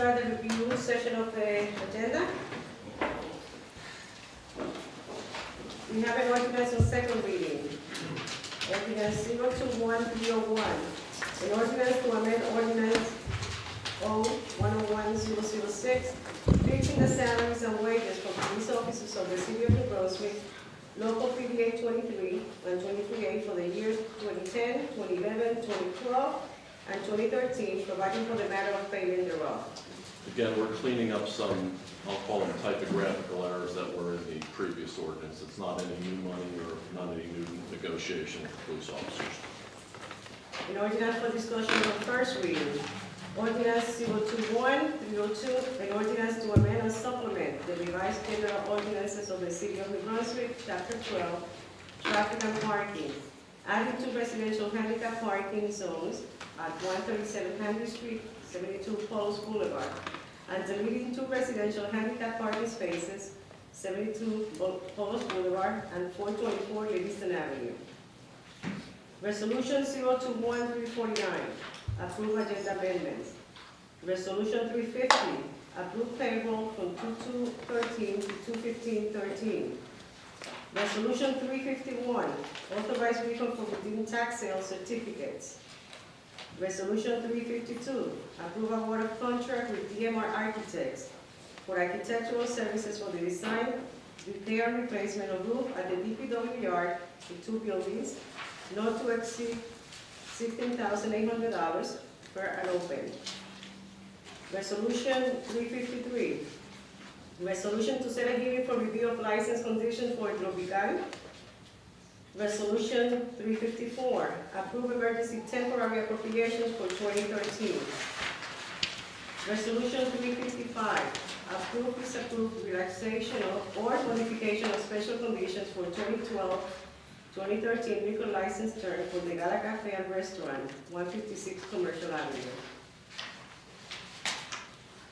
start the review session of the agenda. We have an ordinance on second reading. Ordinance 021-301. An ordinance to amend ordinance 0-101-006, fixing the salaries and wages for police officers of the city of New Brunswick, local 5823 and 23A for the years 2010, 2011, 2012, and 2013, providing for the matter of payment thereof. Again, we're cleaning up some, I'll call them typographical errors that were in the previous ordinance. It's not any new money or not any new negotiation with police officers. An ordinance for discussion on first reading. Ordinance 021-302, an ordinance to amend and supplement the revised general ordinances of the city of New Brunswick, chapter 12, traffic and parking, adding two residential handicap parking zones at 137 Handy Street, 72 Paul's Boulevard, and deleting two residential handicap parking spaces, 72 Paul's Boulevard and 424 Livingston Avenue. Resolution 021-349, approve agenda amendments. Resolution 350, approve payroll from 2213 to 21513. Resolution 351, authorize refund for redeemed tax sale certificates. Resolution 352, approve award of contract with DMR Architects for architectural services for the design, repair, and replacement of roof at the DPW yard for two buildings, not to exceed $16,800 per an open. Resolution 353, resolution to set a hearing for review of license conditions for Drobigal. Resolution 354, approve emergency temporary appropriations for 2013. Resolution 355, approve, disapprove relaxation or modification of special conditions for 2012-2013 liquor license term for the Gala Cafe and Restaurant, 156 Commercial Avenue.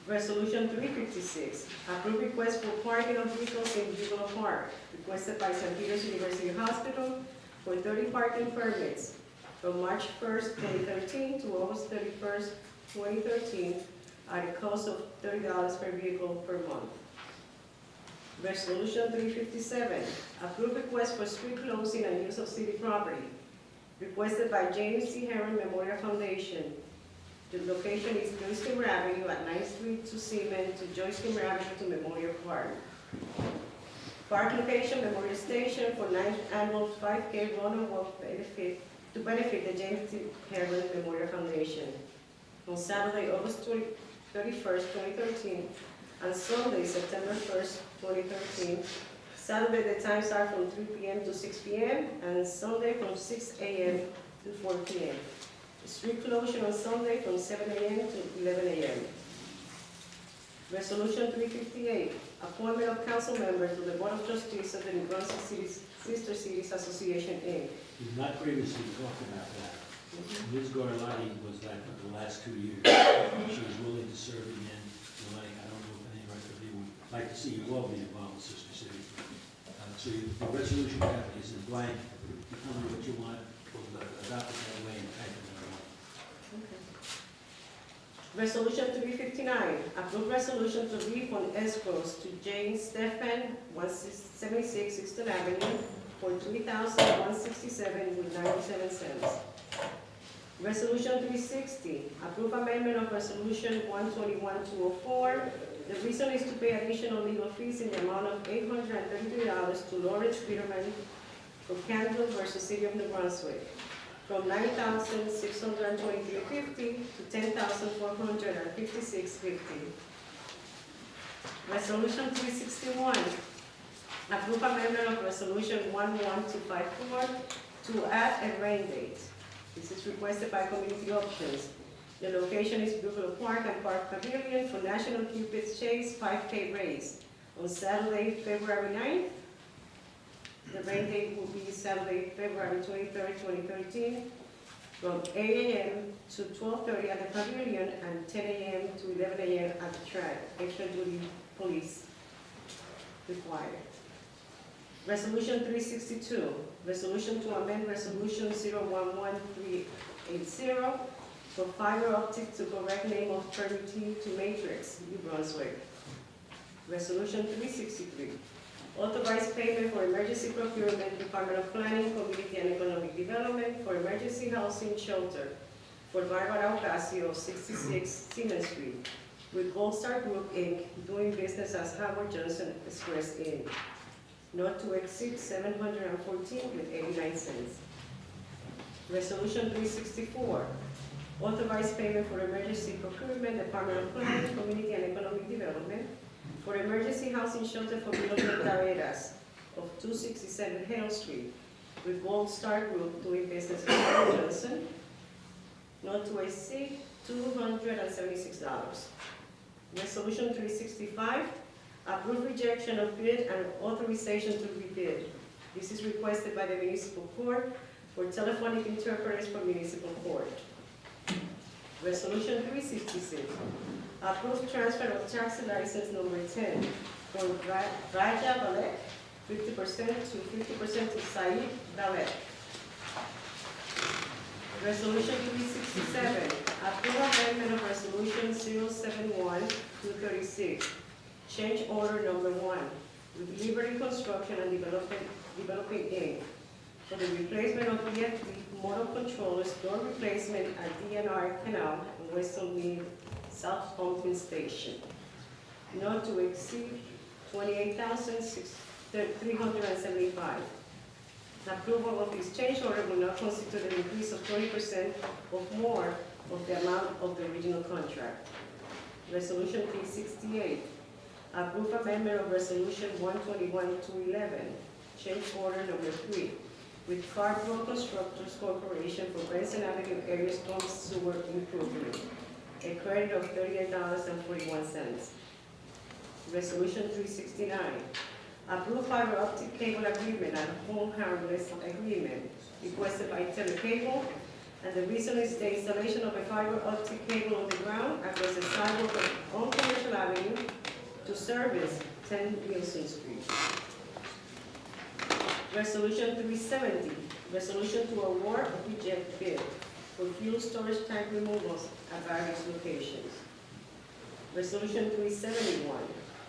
Resolution 356, approve request for parking of vehicles in Juvenile Park, requested by St. Peter's University Hospital for 30 parking permits from March 1st, 2013 to August 31st, 2013, at a cost of $30 per vehicle per month. Resolution 357, approve request for street closing and use of city property, requested by James C. Heron Memorial Foundation. The location is Joyce Kimmer Avenue at 9th Street to Seaman to Joyce Kimmer Avenue to Memorial Park. Park location, Memorial Station for 9th annual 5K run and walk to benefit the James C. Heron Memorial Foundation. On Saturday, August 31st, 2013, and Sunday, September 1st, 2013. Saturday, the times are from 3 p.m. to 6 p.m. and Sunday from 6 a.m. to 4 p.m. Street closure on Sunday from 7 a.m. to 11 a.m. Resolution 358, appointment of council members to the Board of Trustees of the New Brunswick Sister Cities Association, Inc. We've not previously talked about that. Ms. Garlotti was that for the last 2 years. She was willing to serve again. I don't know if any rest of you would like to see you all be involved with Sister Cities. So the resolution is in blank. You tell me what you want. We'll adopt it that way and type it. Resolution 359, approve resolution to refund escrows to Jane Stephan, 176 Sixton Avenue, for $3,167.97. Resolution 360, approve amendment of resolution 121-204. The reason is to pay additional legal fees in the amount of $833 to Lawrence Peterman for Canfield versus City of New Brunswick, from $9,623.50 to $10,456.50. Resolution 361, approve amendment of resolution 11254 to add a rain date. This is requested by Community Options. The location is Buffalo Park and Park Pavilion for National Cupid's Chase 5K race on Saturday, February 9th. The rain date will be Saturday, February 23rd, 2013, from 8 a.m. to 12:30 at the pavilion and 10 a.m. to 11 a.m. at the track. Extra duty police required. Resolution 362, resolution to amend resolution 011380, for fiber optic to correct name of permittee to Matrix, New Brunswick. Resolution 363, authorize payment for emergency procurement, Department of Planning, Community and Economic Development for emergency housing shelter for Barbara Ocasio, 66 Siemens Street, with Gold Star Group, Inc., doing business as Howard Johnson Express, Inc., not to exceed $714.89. Resolution 364, authorize payment for emergency procurement, Department of Planning, Community and Economic Development, for emergency housing shelter for Middleton Taveras of 267 Hale Street, with Gold Star Group, doing business as Howard Johnson, not to exceed $276. Resolution 365, approve rejection of bid and authorization to rebid. This is requested by the municipal court for telephonic interpreters for municipal court. Resolution 366, approve transfer of taxi license number 10 from Raja Balek, 50% to 50% to Saeed Balek. Resolution 367, approve amendment of resolution 071-236, change order number 1 with Liberty Construction and Developing Inc. for the replacement of VFD motor controllers, door replacement at DNR Canal and Western Mead South Pumping Station, not to exceed $28,375. Approval of this change order will not constitute an increase of 20% or more of the amount of the original contract. Resolution 368, approve amendment of resolution 121-211, change order number 3, with Cardboard Constructors Corporation for Benson Avenue Area Storm Sewer Improvement, a credit of $38.41. Resolution 369, approve fiber optic cable agreement and home harmless agreement requested by Telecable, and the reason is the installation of a fiber optic cable on the ground across the sidewalk on Commercial Avenue to service 10 Wilson Street. Resolution 370, resolution to award or reject bid for fuel storage tank removals at various locations. Resolution 371,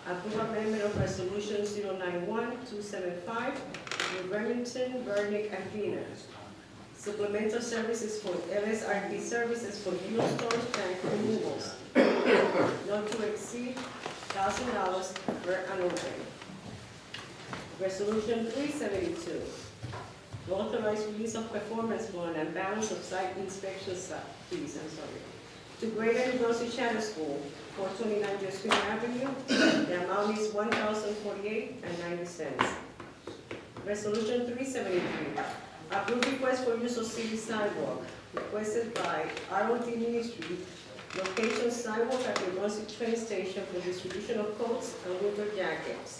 approve amendment of resolution 091-275 with Remington, Burnick, and Vina. Supplemental services for LSRP services for fuel storage tank removals, not to exceed $1,000 per annum. Resolution 372, authorize release of performance bond and balance of site inspection fees, to Greater New Brunswick Charter School, 429 Josephine Avenue. The amount is $1,048.90. Resolution 373, approve request for use of city sidewalk, requested by ROT Ministry, location sidewalk at the Brunswick train station for distribution of coats and winter jackets.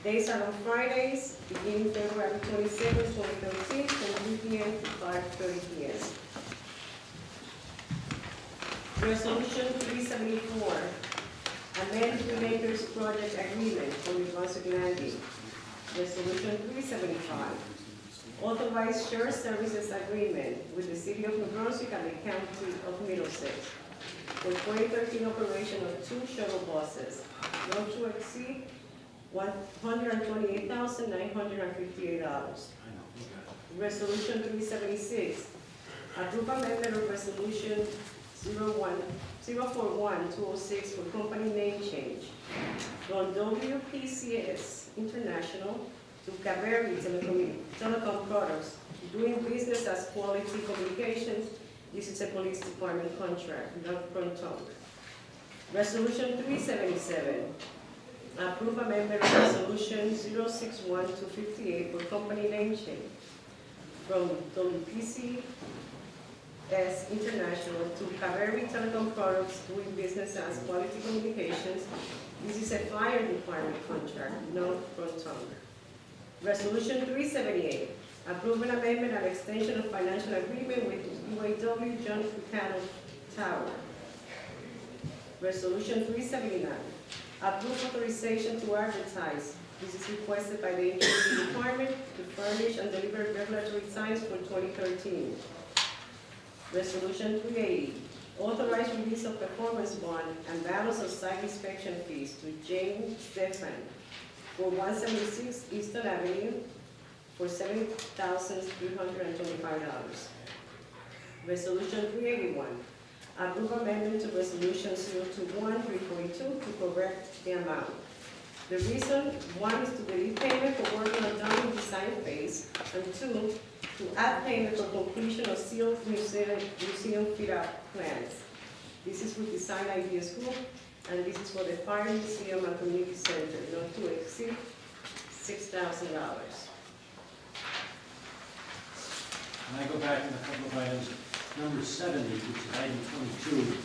Days are on Fridays, beginning February 27, 2013, from 3 p.m. to 5:30 p.m. Resolution 374, amend the Makers Project Agreement for the Brunswick Landing. Resolution 375, authorize shared services agreement with the City of New Brunswick and the County of Middlesex for 2013 operation of 2 shuttle buses, not to exceed $128,958. Resolution 376, approve amendment of resolution 041-206 for company name change from WPCS International to Kaveri Telecom Products, doing business as Quality Communications. This is a police department contract, not front talk. Resolution 377, approve amendment of resolution 061-58 for company name change from WPCS International to Kaveri Telecom Products, doing business as Quality Communications. This is a fire department contract, not front talk. Resolution 378, approve an amendment and extension of financial agreement with UAW John Fricano Tower. Resolution 379, approve authorization to advertise. This is requested by the Engineering Department to furnish and deliver regulatory signs for 2013. Resolution 380, authorize release of performance bond and balance of site inspection fees to James Stefan for 176 Eastern Avenue for $7,325. Resolution 381, approve amendment to Resolution 021-342 to correct the amount. The reason, one, is to delete payment for work not done in design phase, and two, to add payment for completion of sealed museum fit-out plans. This is with Design Ideas Group, and this is for the Fire Museum and Community Center, not to exceed $6,000. And I go back in a couple of items. Number 70, which is item 22,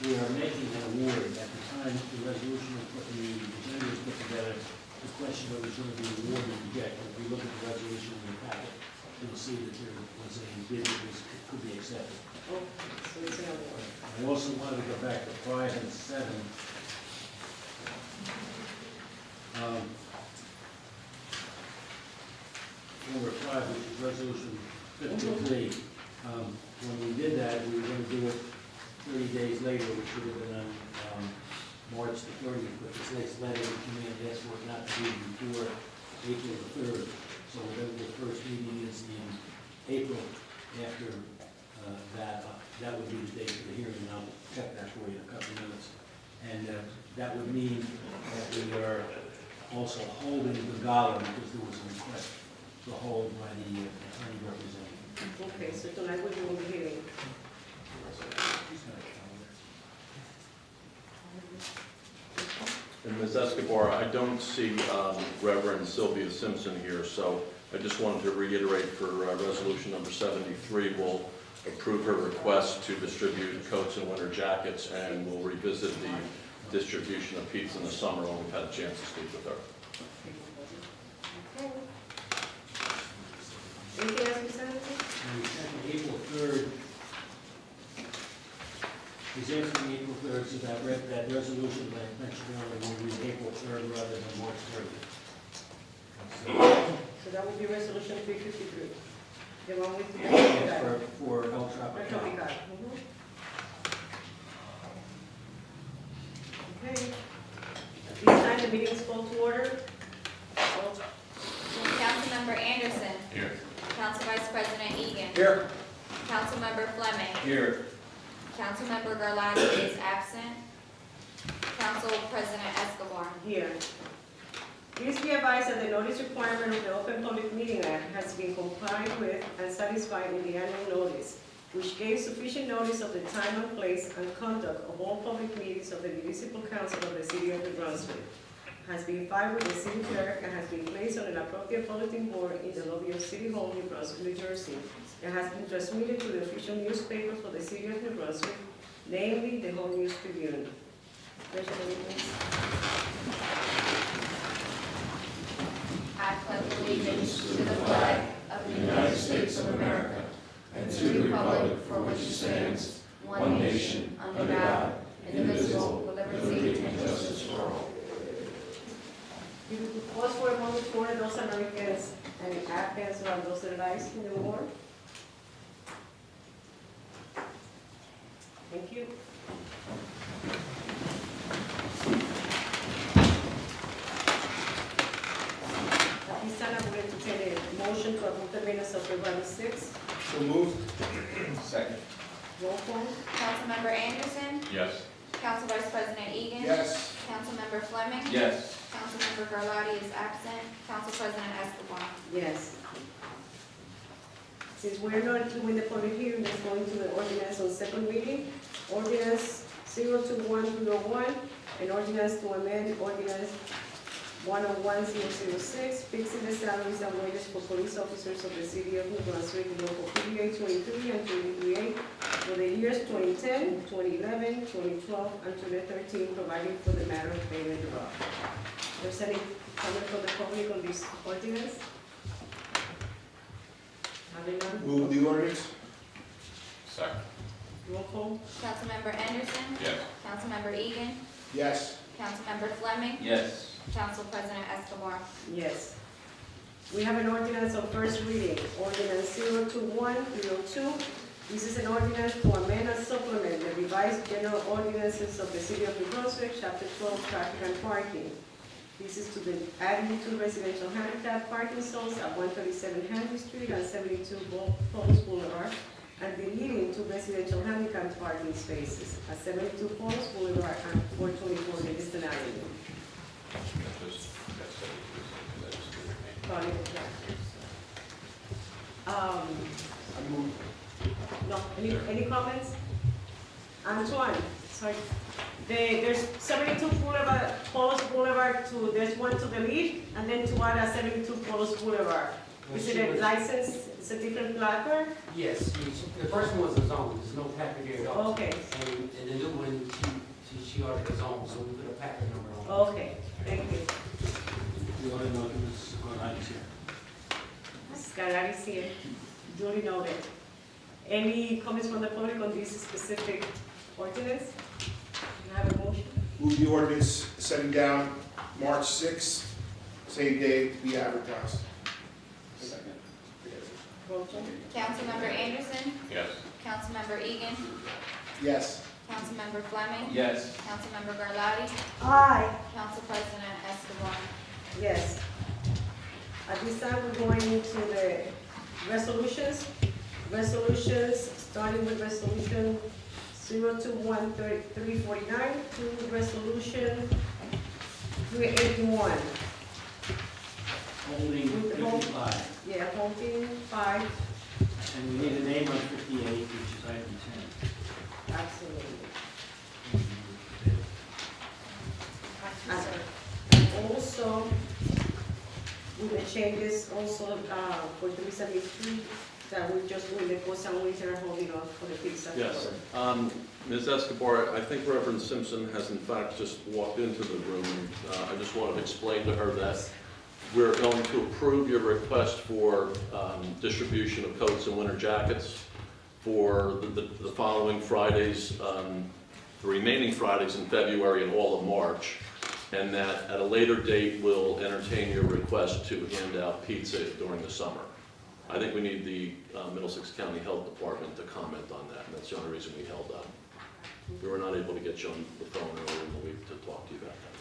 we are making an award. At the time the resolution was put, the agenda was put together, the question whether it's going to be awarded or rejected. If we look at the resolution in the packet, you'll see that there was a bid that could be accepted. Oh, so it's an award. I also wanted to go back to 5 and 7. Number 5, which is resolution 53. When we did that, we were going to do it 30 days later, which would have been on March the 30th, but this next letter came in, asked for it not to be before April the 3rd. So whatever the first meeting is in April, after that would be the date for the hearing, and I'll check that for you in a couple of minutes. And that would mean that we are also holding the gala, because there was a request to hold by the attorney representative. Okay, so tonight we're doing the hearing. And Ms. Escobar, I don't see Reverend Sylvia Simpson here, so I just wanted to reiterate for resolution number 73, we'll approve her request to distribute coats and winter jackets, and we'll revisit the distribution of pizza in the summer when we've had a chance to speak with her. Okay. Anything else, Ms. Anderson? And we sent April 3rd, is answering April 3rd, so that resolution that I mentioned earlier will be April 3rd rather than March 30th. So that would be resolution 353. The one with the. Yes, for El Tropical. Tropical. Okay. At this time, the meeting is called to order. Councilmember Anderson. Here. Council Vice President Egan. Here. Councilmember Fleming. Here. Councilmember Garlotti is absent. Council President Escobar. Here. Please be advised that the notice requirement of the Open Public Meeting Act has been complied with and satisfied in the annual notice, which gave sufficient notice of the time and place and conduct of all public meetings of the Municipal Council of the City of New Brunswick, has been filed with the city clerk and has been placed on an appropriate bulletin board in the lobby of City Hall, New Brunswick, New Jersey. It has been transmitted to the official newspaper for the City of New Brunswick, namely the Home News Tribune. Pledge of allegiance. I pledge allegiance to the flag of the United States of America and to the republic for which it stands, one nation, under God, indivisible, with liberty and justice for all. You could pause for a moment for those Americans and Afghans who have lost their lives in the war. Thank you. At this time, I'm going to take a motion to approve the minutes of February 6th. So moved. Second. Roll call. Councilmember Anderson. Yes. Council Vice President Egan. Yes. Councilmember Fleming. Yes. Councilmember Garlotti is absent. Council President Escobar. Yes. Since we're not doing the public hearing, let's go into the ordinance on second reading. Ordinance 021-301, an ordinance to amend ordinance 101-006, fixing the salaries and wages for police officers of the City of New Brunswick, local 3823 and 23A for the years 2010, 2011, 2012, and 2013, providing for the matter of payment thereof. There's any comment from the public on this ordinance? Having none? Move the ordinance. Second. Roll call. Councilmember Anderson. Yes. Councilmember Egan. Yes. Councilmember Fleming. Yes. Council President Escobar. Yes. We have an ordinance on first reading, ordinance 021-302, This is an ordinance to amend and supplement the revised general ordinances of the city of New Brunswick, chapter 12, traffic and parking. This is to the adding two residential handicap parking zones at 137 Henry Street and 72 Falls Boulevard, and deleting two residential handicap parking spaces at 72 Falls Boulevard and 424 Livingston Avenue. No, any comments? Antoine, sorry. There's 72 Boulevard, Paulus Boulevard there's one to delete, and then to add a 72 Paulus Boulevard. Is it a license, it's a different placard? Yes, the first one was a zone, there's no packet here at all. Okay, And the new one, she ordered a zone, so we put a packet number on. okay, thank you. You ought to know that Mrs. Gordani's here. Scarlatti here, duly noted. Any comments from the public on this specific ordinance? Can I have a motion? Move the ordinance setting down March 6th, same day to be advertised. Second. Roll call. Councilmember Anderson. Yes. Councilmember Egan. Yes. Councilmember Fleming. Yes. Councilmember Garlotti. Aye. Council President Escobar. Yes. At this time, we're going into the resolutions. Resolutions, starting with resolution 021-349 to resolution 381. Holding With the whole- 55, Yeah, holding 5, and we need a name on 58, which is item absolutely. 10. And also, with the changes also for 373, that we just doing the course and winter holding on for the pizza. Yes. Ms. Escobar, I think Reverend Simpson has in fact just walked into the room. I just wanted to explain to her that we're going to approve your request for distribution of coats and winter jackets for the following Fridays, the remaining Fridays in February and all of March, and that at a later date, we'll entertain your request to hand out pizza during the summer. I think we need the Middlesex County Health Department to comment on that, and that's the only reason we held up. We were not able to get you on the phone earlier in the week to talk to you about that.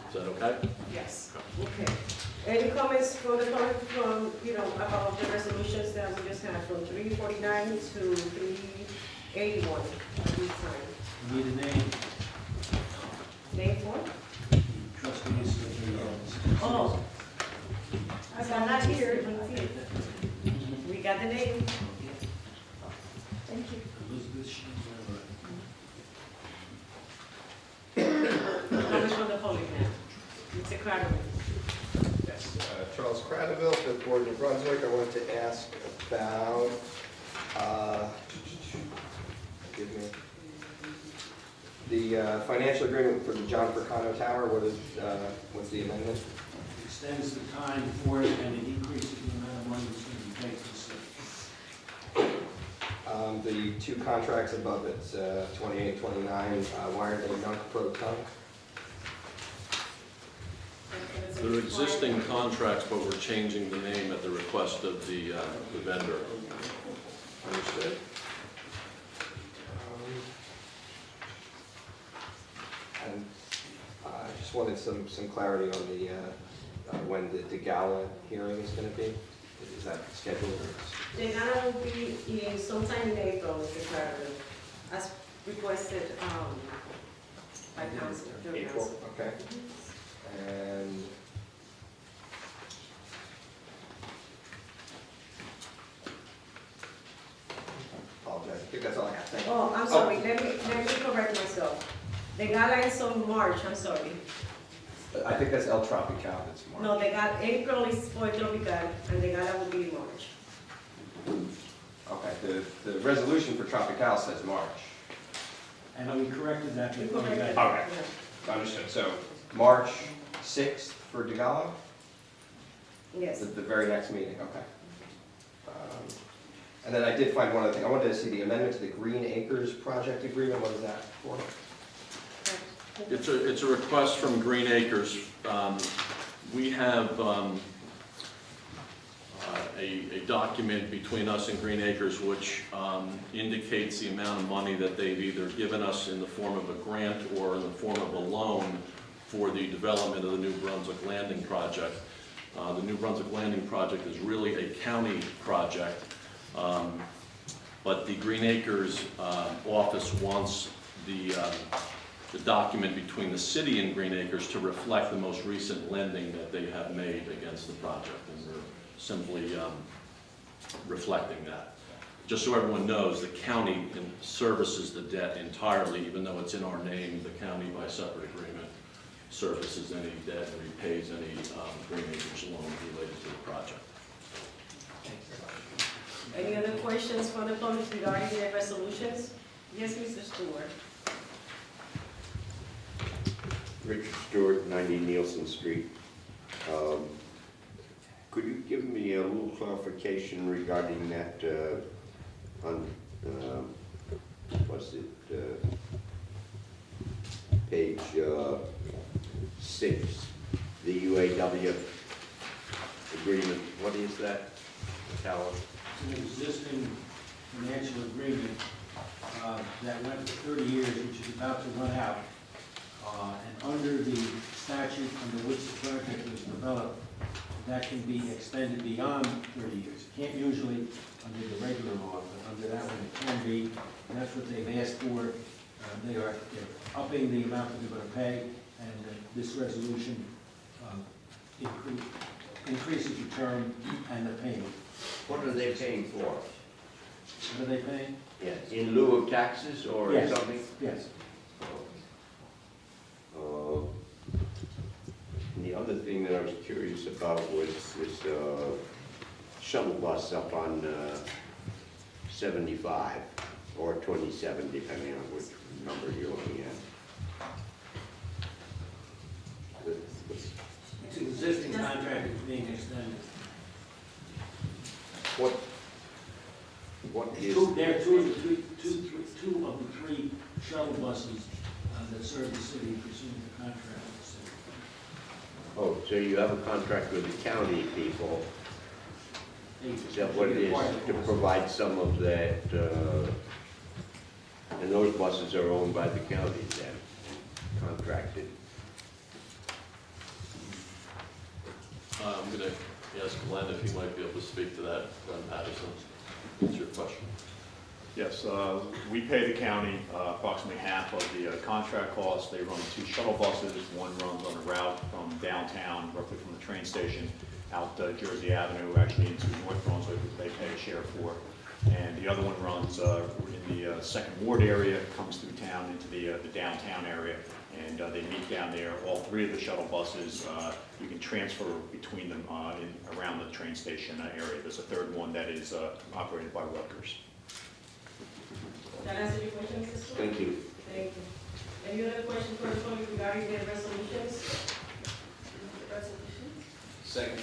Is that okay? Yes, okay. Any comments from the public from, about the resolutions that we just had from 349 to 381 at this time? We need a name. Name for? Trustees of the, Oh. I'm not here. We got the name. Thank you. Elizabeth Schindler. Comments from the public now. Mr. Carter. Yes, Charles Cradaville, Fifth Ward, New Brunswick. I wanted to ask about, give me, the financial agreement for the John Percano Tower. What's the amendment? Extends the time for it, and it increases the amount of money that's going to be paid to the city. The two contracts above it, 28 and 29, wired and Young Pro Tongue. They're existing contracts, but we're changing the name at the request of the vendor. Understood. And I just wanted some clarity on the, when the gala hearing is going to be. Is that scheduled? The gala will be in sometime in April, Mr. Carter, as requested by council. during April, council. okay. And apologize, I think that's all I have. Thank you. Oh, I'm sorry, let me correct myself. The gala is on March, I'm sorry. I think that's El Tropical, that's March. No, the gala, April is for Tropical, and the gala will be in March. Okay, the resolution for Tropical says March. And we corrected that You before we corrected got. it. Okay. Yeah. Understood, so March 6th for Degala, Yes. the very next meeting, okay. And then I did find one other thing, I wanted to see the amendment to the Green Acres project agreement, what is that for? It's a request from Green Acres. We have a document between us and Green Acres which indicates the amount of money that they've either given us in the form of a grant or in the form of a loan for the development of the New Brunswick Landing project. The New Brunswick Landing project is really a county project, but the Green Acres office wants the document between the city and Green Acres to reflect the most recent lending that they have made against the project, and we're simply reflecting that. Just so everyone knows, the county services the debt entirely, even though it's in our name. The county, by separate agreement, services any debt and repays any Green Acres loan related to the project. Any other questions from the public regarding the resolutions? Yes, Mr. Stewart. Richard Stewart, 90 Nielsen Street. Could you give me a little clarification regarding that on, what's it, page 6, the UAW agreement? What is that, Howard? It's an existing financial agreement that went for 30 years, which is about to run out. And under the statute under which the project was developed, that can be extended beyond 30 years. It can't usually under the regular law, but under that one it can be, and that's what they've asked for. They're upping the amount that they're going to pay, and this resolution increases the term and the payment. What are they paying for? What are they paying? Yes, in lieu of taxes or Yes. something? Yes. And the other thing that I was curious about was this shuttle bus up on 75 or 27, depending on which number you're looking at. It's an existing contract is being extended. What is? There are two of the three shuttle buses that serve the city pursuant to contract with the city. Oh, so you have a contract with the county people, is that what it is, to provide some of that, and those buses are owned by the county then, contracted? I'm going to ask Glenn if he might be able to speak to that, Glenn Patterson. What's your question? Yes, we pay the county approximately half of the contract costs. They run 2 shuttle buses. One runs on a route from downtown, roughly from the train station, out Jersey Avenue, actually into North Brunswick, which they pay a share for. And the other one runs in the Second Ward area, comes through town into the downtown area, and they meet down there. All 3 of the shuttle buses, you can transfer between them around the train station area. There's a 3rd one that is operated by Rutgers. That answer your question, Mr. Stewart? Thank you. Thank you. Any other questions for the public regarding the resolutions? Second.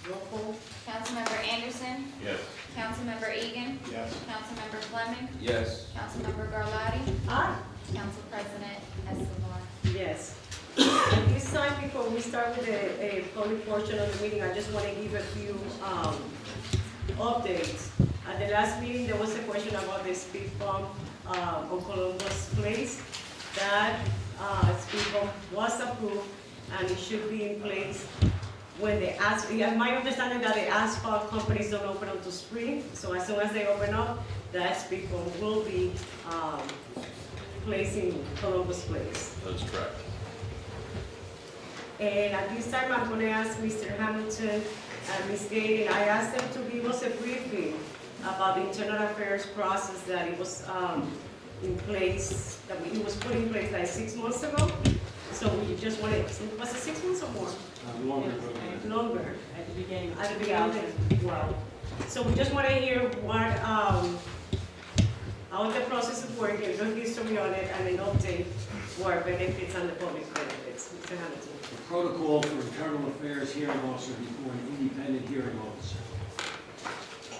Roll call. Councilmember Anderson. Yes. Councilmember Egan. Yes. Councilmember Fleming. Yes. Councilmember Garlotti. Aye. Council President Escobar. Yes. At this time, before we start with a public portion of the meeting, I just want to give a few updates. At the last meeting, there was a question about the speed bump on Columbus Place. That speed bump was approved, and it should be in place when they ask. My understanding that the asphalt companies don't open up to spring, so as soon as they open up, that speed bump will be placed in Columbus Place. That is correct. And at this time, I'm going to ask Mr. Hamilton and Ms. Gay, and I asked them to give us a briefing about the internal affairs process that it was in place, that it was put in place like 6 months ago. So we just wanted, was it 6 months or more? Longer. Longer. At the beginning. At the beginning. Wow. So we just want to hear what, how the process is working, a good history on it, and an update for our benefits and the public benefits. Mr. Hamilton. The protocol for internal affairs hearing officer before an independent hearing officer.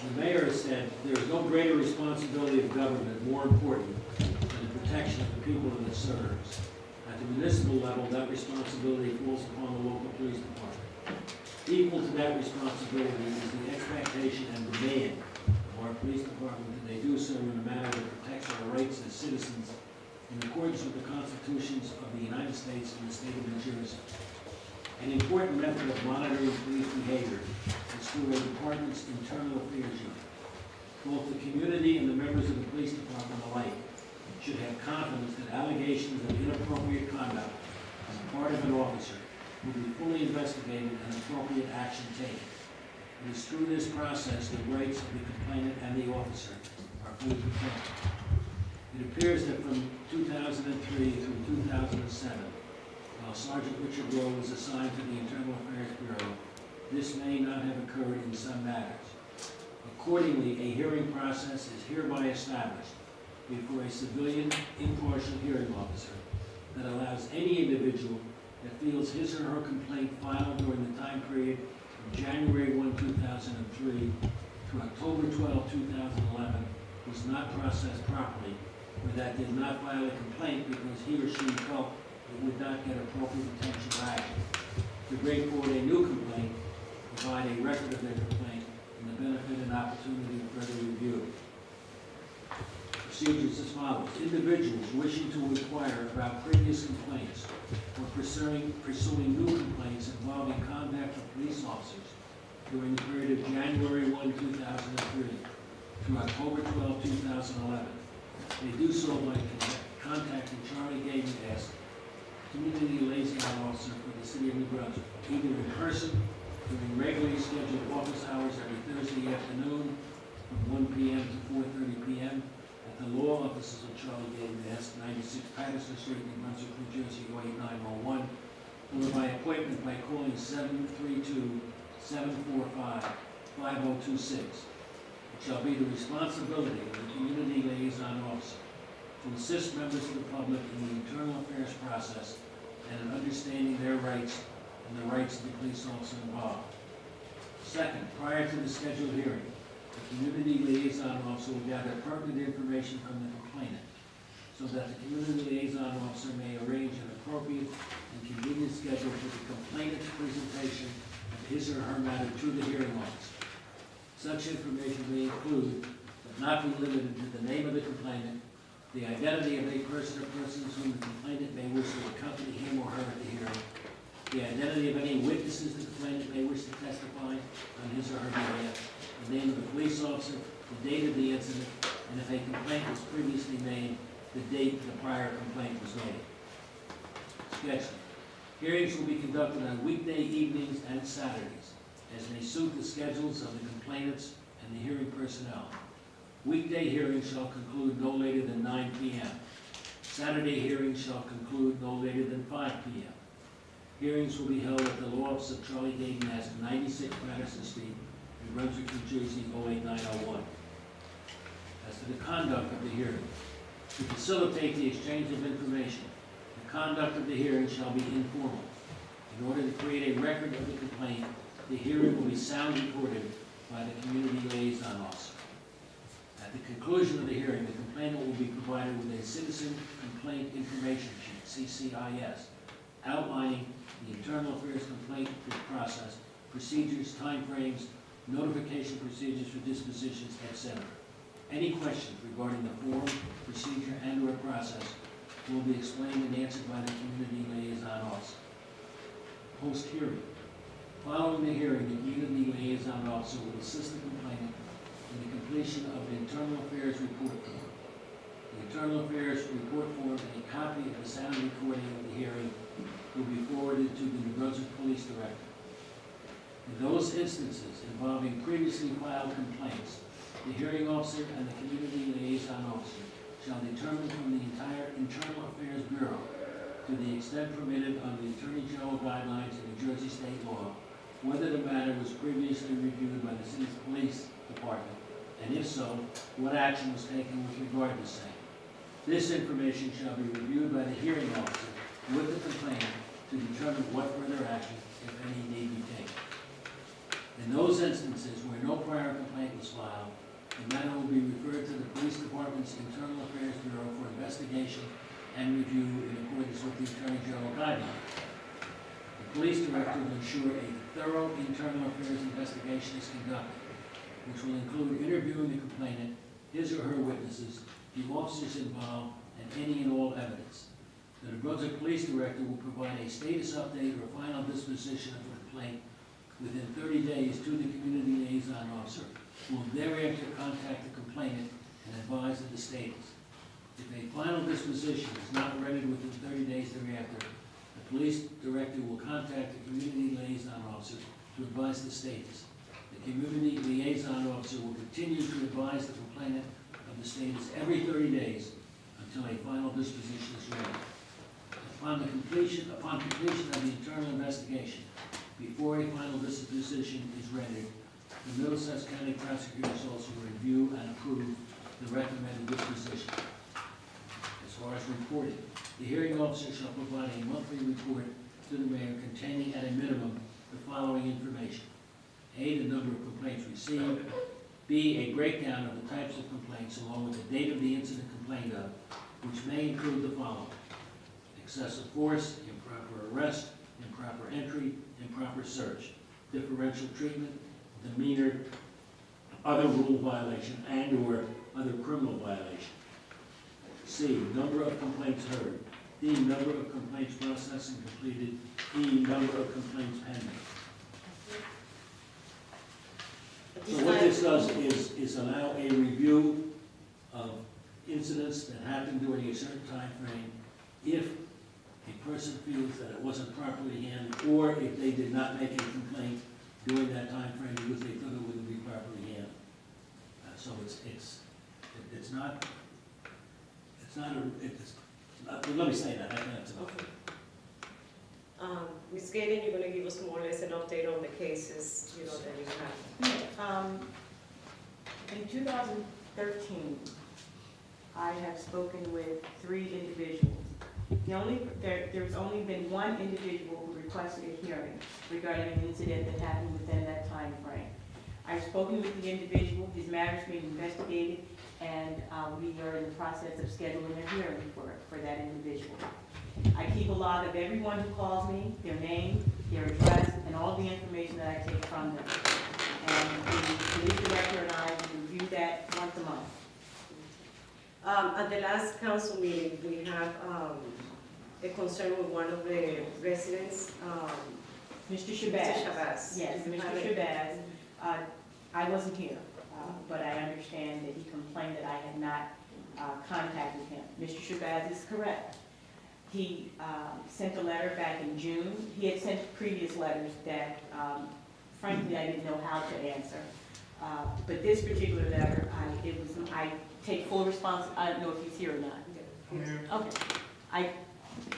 The mayor has said there is no greater responsibility of government more important than the protection of the people that it serves. At the municipal level, that responsibility falls upon the local police department. Equal to that responsibility is the expectation and demand of our police department that they do so in a manner that protects our rights as citizens in accordance with the constitutions of the United States and the state of New Jersey. An important method of monitoring police behavior is through a department's internal affairs unit. Both the community and the members of the police department alike should have confidence that allegations of inappropriate conduct on the part of an officer will be fully investigated and appropriate action taken. It is through this process the rights of the complainant and the officer are fully protected. It appears that from 2003 through 2007, while Sergeant Richard Rowe was assigned to the Internal Affairs Bureau, this may not have occurred in some matters. Accordingly, a hearing process is hereby established before a civilian impartial hearing officer that allows any individual that feels his or her complaint filed during the time period from January 1, 2003 to October 12, 2011 was not processed properly, or that did not file a complaint because he or she felt it would not get appropriate attention or action, to bring forward a new complaint, provide a record of their complaint, and the benefit and opportunity of further review. Procedures as follows. Individuals wishing to inquire about previous complaints or pursuing new complaints involving conduct of police officers during the period of January 1, 2003 through October 12, 2011. They do so by contacting Charlie Gagan, Community Liaison Officer for the City of New Brunswick, either in person during regularly scheduled office hours every Thursday afternoon from 1 p.m. to 4:30 p.m. at the law offices of Charlie Gagan, 96 Patterson Street, New Brunswick, New Jersey, 08901, or by appointment by calling 732-745-5026. It shall be the responsibility of the Community Liaison Officer to assist members of the public in the internal affairs process and in understanding their rights and the rights of the police officer involved. Second, prior to the scheduled hearing, the Community Liaison Officer will gather pertinent information from the complainant so that the Community Liaison Officer may arrange an appropriate and convenient schedule for the complainant's presentation of his or her matter to the hearing officer. Such information may include, but not be limited to, the name of the complainant, the identity of a person or persons whom the complainant may wish to accompany him or her at the hearing, the identity of any witnesses the complainant may wish to testify on his or her behalf, the name of the police officer, the date of the incident, and if a complaint was previously made, the date the prior complaint was made. Schedule. Hearings will be conducted on weekday evenings and Saturdays, as may suit the schedules of the complainants and the hearing personnel. Weekday hearings shall conclude no later than 9 p.m. Saturday hearings shall conclude no later than 5 p.m. Hearings will be held at the law office of Charlie Gagan, 96 Patterson Street, New Brunswick, New Jersey, 08901. As to the conduct of the hearing, to facilitate the exchange of information, the conduct of the hearing shall be informal. In order to create a record of the complaint, the hearing will be sound recorded by the Community Liaison Officer. At the conclusion of the hearing, the complainant will be provided with a Citizen Complaint Information Sheet, CCIS, outlining the internal affairs complaint process, procedures, timeframes, notification procedures for dispositions, etc. Any questions regarding the form, procedure, and/or process will be explained and answered by the Community Liaison Officer. Post-hearing. Following the hearing, the Community Liaison Officer will assist the complainant in the completion of the Internal Affairs Report Form. The Internal Affairs Report Form and a copy of the sound recording of the hearing will be forwarded to the New Brunswick Police Director. In those instances involving previously filed complaints, the hearing officer and the Community Liaison Officer shall determine from the entire Internal Affairs Bureau, to the extent permitted under the Attorney General Guidelines and New Jersey State law, whether the matter was previously reviewed by the city's police department, and if so, what action was taken with regard to same. This information shall be reviewed by the hearing officer with the complainant to determine what further action, if any, need be taken. In those instances where no prior complaint was filed, the matter will be referred to the Police Department's Internal Affairs Bureau for investigation and review in accordance with the Attorney General Guidelines. The Police Director will ensure a thorough internal affairs investigation is conducted, which will include interviewing the complainant, his or her witnesses, the officers involved, and any and all evidence. That the Brunswick Police Director will provide a status update or final disposition of the complaint within 30 days to the community liaison officer, who will thereafter contact the complainant and advise of the status. If a final disposition is not rendered within 30 days thereafter, the police director will contact the community liaison officer to advise the status. The community liaison officer will continue to advise the complainant of the status every 30 days until a final disposition is rendered. Upon completion of the internal investigation, before a final disposition is rendered, the Middlesex County Prosecutor's Office will review and approve the recommended disposition. As far as reporting, the hearing officer shall provide a monthly report to the mayor containing at a minimum the following information: A, the number of complaints received; B, a breakdown of the types of complaints along with the date of the incident complained of, which may include the following: excessive force, improper arrest, improper entry, improper search, differential treatment, demeanor, other rule violation, and/or other criminal violation. C, number of complaints heard. D, number of complaints processed and completed. E, number of complaints pending. So what this does is allow a review of incidents that happened during a certain time frame, if a person feels that it wasn't properly handled, or if they did not make a complaint during that time frame because they thought it wouldn't be properly handled. So let me say that, I think that's enough. Okay. Ms. Gaten, you're gonna give us more or less an update on the cases, you know, that you have. In 2013, I have spoken with 3 individuals. There's only been one individual who requested a hearing regarding an incident that happened within that time frame. I've spoken with the individual, his matter is being investigated, and we are in the process of scheduling a hearing for that individual. I keep a log of everyone who calls me, their name, their address, and all the information that I take from them. And the police director and I review that once a month. At the last council meeting, we have a concern with one of the residents, Mr. Shabazz. Mr. Shabazz. Yes, You Mr. have it? Shabazz. I wasn't here, but I understand that he complained that I had not contacted him. Mr. Shabazz is correct. He sent a letter back in June. He had sent previous letters that, frankly, I didn't know how to answer. But this particular letter, I take full responsibility. I don't know if he's here or not. Okay.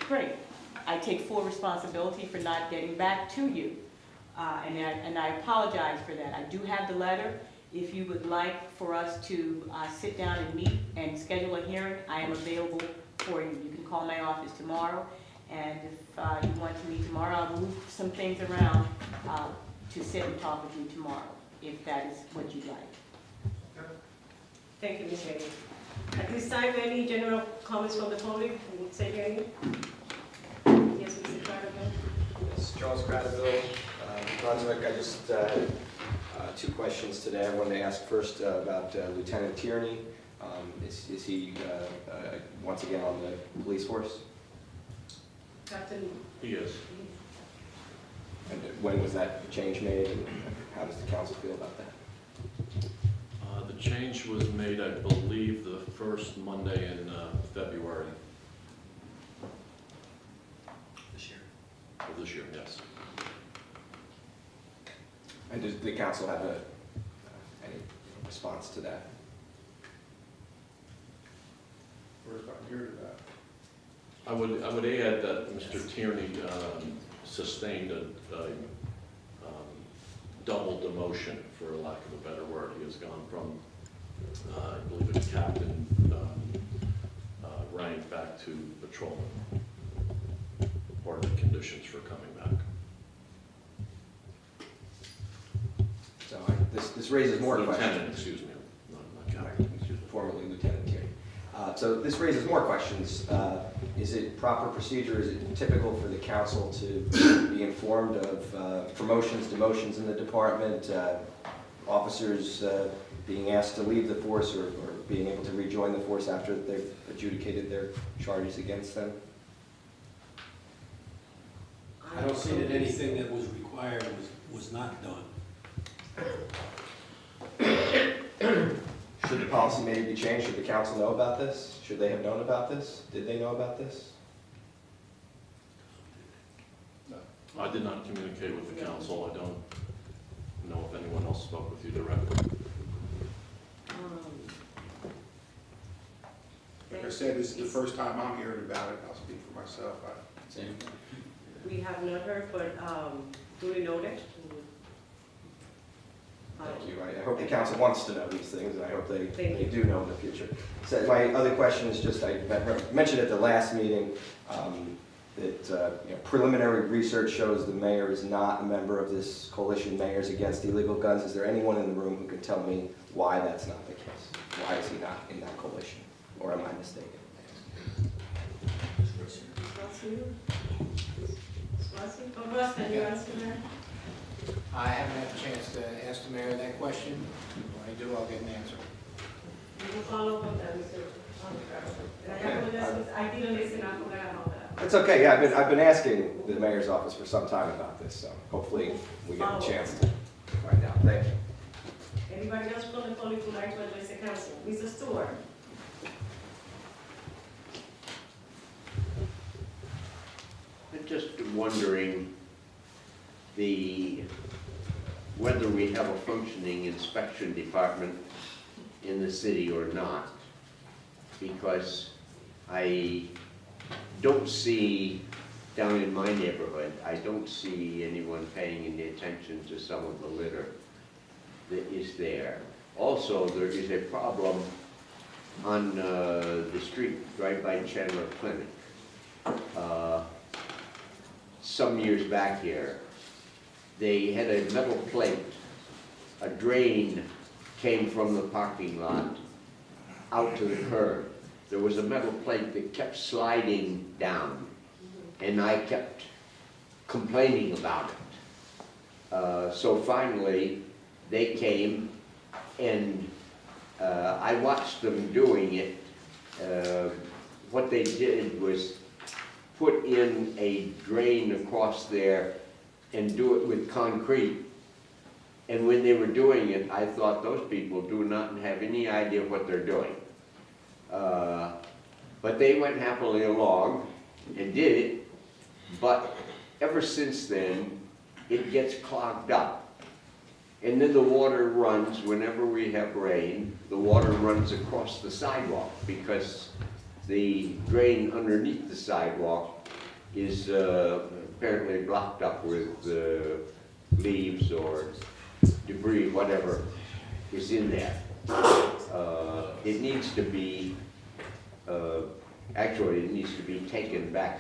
Great. I take full responsibility for not getting back to you. And I apologize for that. I do have the letter. If you would like for us to sit down and meet and schedule a hearing, I am available for you. You can call my office tomorrow, and if you want to meet tomorrow, I'll move some things around to sit and talk with you tomorrow, if that is what you'd like. Thank you, Ms. Gaten. At this time, any general comments from the public? Would say any? Yes, Mr. Cradaville? Yes, Charles Cradaville, Brunswick. I just had 2 questions today. I wanted to ask first about Lieutenant Tierney. Is he once again on the police force? Captain? He is. And when was that change made, and how does the council feel about that? The change was made, I believe, the first Monday in February This year. of this year, yes. And does the council have any response to that? We're about here to that. I would add that Mr. Tierney sustained a double demotion, for lack of a better word. He has gone from, I believe, a captain rank back to patrolman. Part of the conditions for coming back. So this raises more questions. Lieutenant, excuse me, not captain. Formerly Lieutenant Tierney. So this raises more questions. Is it proper procedure, is it typical for the council to be informed of promotions, demotions in the department, officers being asked to leave the force or being able to rejoin the force after they've adjudicated their charges against them? I don't see that anything that was required was not done. Should the policy maybe be changed? Should the council know about this? Should they have known about this? Did they know about this? I did not communicate with the council. I don't know if anyone else spoke with you directly. Like I said, this is the first time I'm hearing about it. I'll speak for myself. We have not heard, but duly noted. Thank you. I hope the council wants to know these things, and I hope they Thank you. do know in the future. So my other question is just, I mentioned at the last meeting that preliminary research shows the mayor is not a member of this coalition, Mayors Against Illegal Guns. Is there anyone in the room who can tell me why that's not the case? Why is he not in that coalition? Or am I mistaken? Russ, can you answer that? I haven't had a chance to ask the mayor that question. When I do, I'll get an answer. You will follow up on that, Mr. I didn't listen, I forgot about that. It's okay, yeah, I've been asking the mayor's office for some time about this, so hopefully we get a chance to find out. Thank you. Anybody else from the public who would like to address the council? Mr. Stewart? I'm just wondering whether we have a functioning inspection department in the city or not, because I don't see, down in my neighborhood, I don't see anyone paying any attention to some of the litter that is there. Also, there is a problem on the street right by Chandler Clinic. Some years back here, they had a metal plate, a drain came from the parking lot out to the curb. There was a metal plate that kept sliding down, and I kept complaining about it. So finally, they came, and I watched them doing it. What they did was put in a drain across there and do it with concrete. And when they were doing it, I thought those people do not have any idea what they're doing. But they went happily along and did it, but ever since then, it gets clogged up. And then the water runs, whenever we have rain, the water runs across the sidewalk because the drain underneath the sidewalk is apparently blocked up with leaves or debris, whatever is in there. It needs to be, actually it needs to be taken back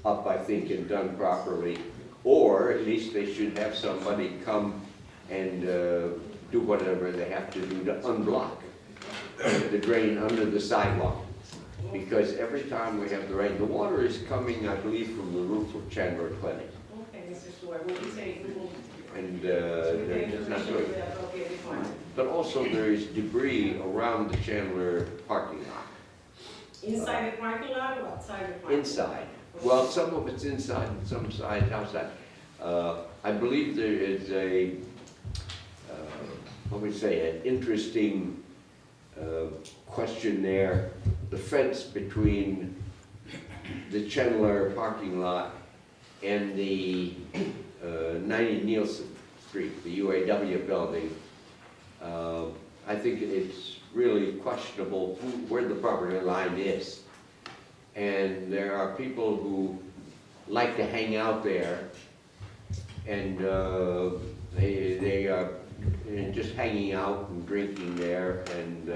up, I think, and done properly. Or at least they should have somebody come and do whatever they have to do to unblock the drain under the sidewalk. Because every time we have the rain, the water is coming, I believe, from the roof of Chandler Clinic. Okay, Mr. Stewart, what we say, we will. And they're just not doing it. But also there is debris around the Chandler parking lot. Inside the parking lot or outside the parking lot? Inside. Well, some of it's inside and some side outside. I believe there is a, an interesting question there. The fence between the Chandler parking lot and the 90 Nielsen Street, the UAW building. I think it's really questionable where the property line is. And there are people who like to hang out there, and they are just hanging out and drinking there and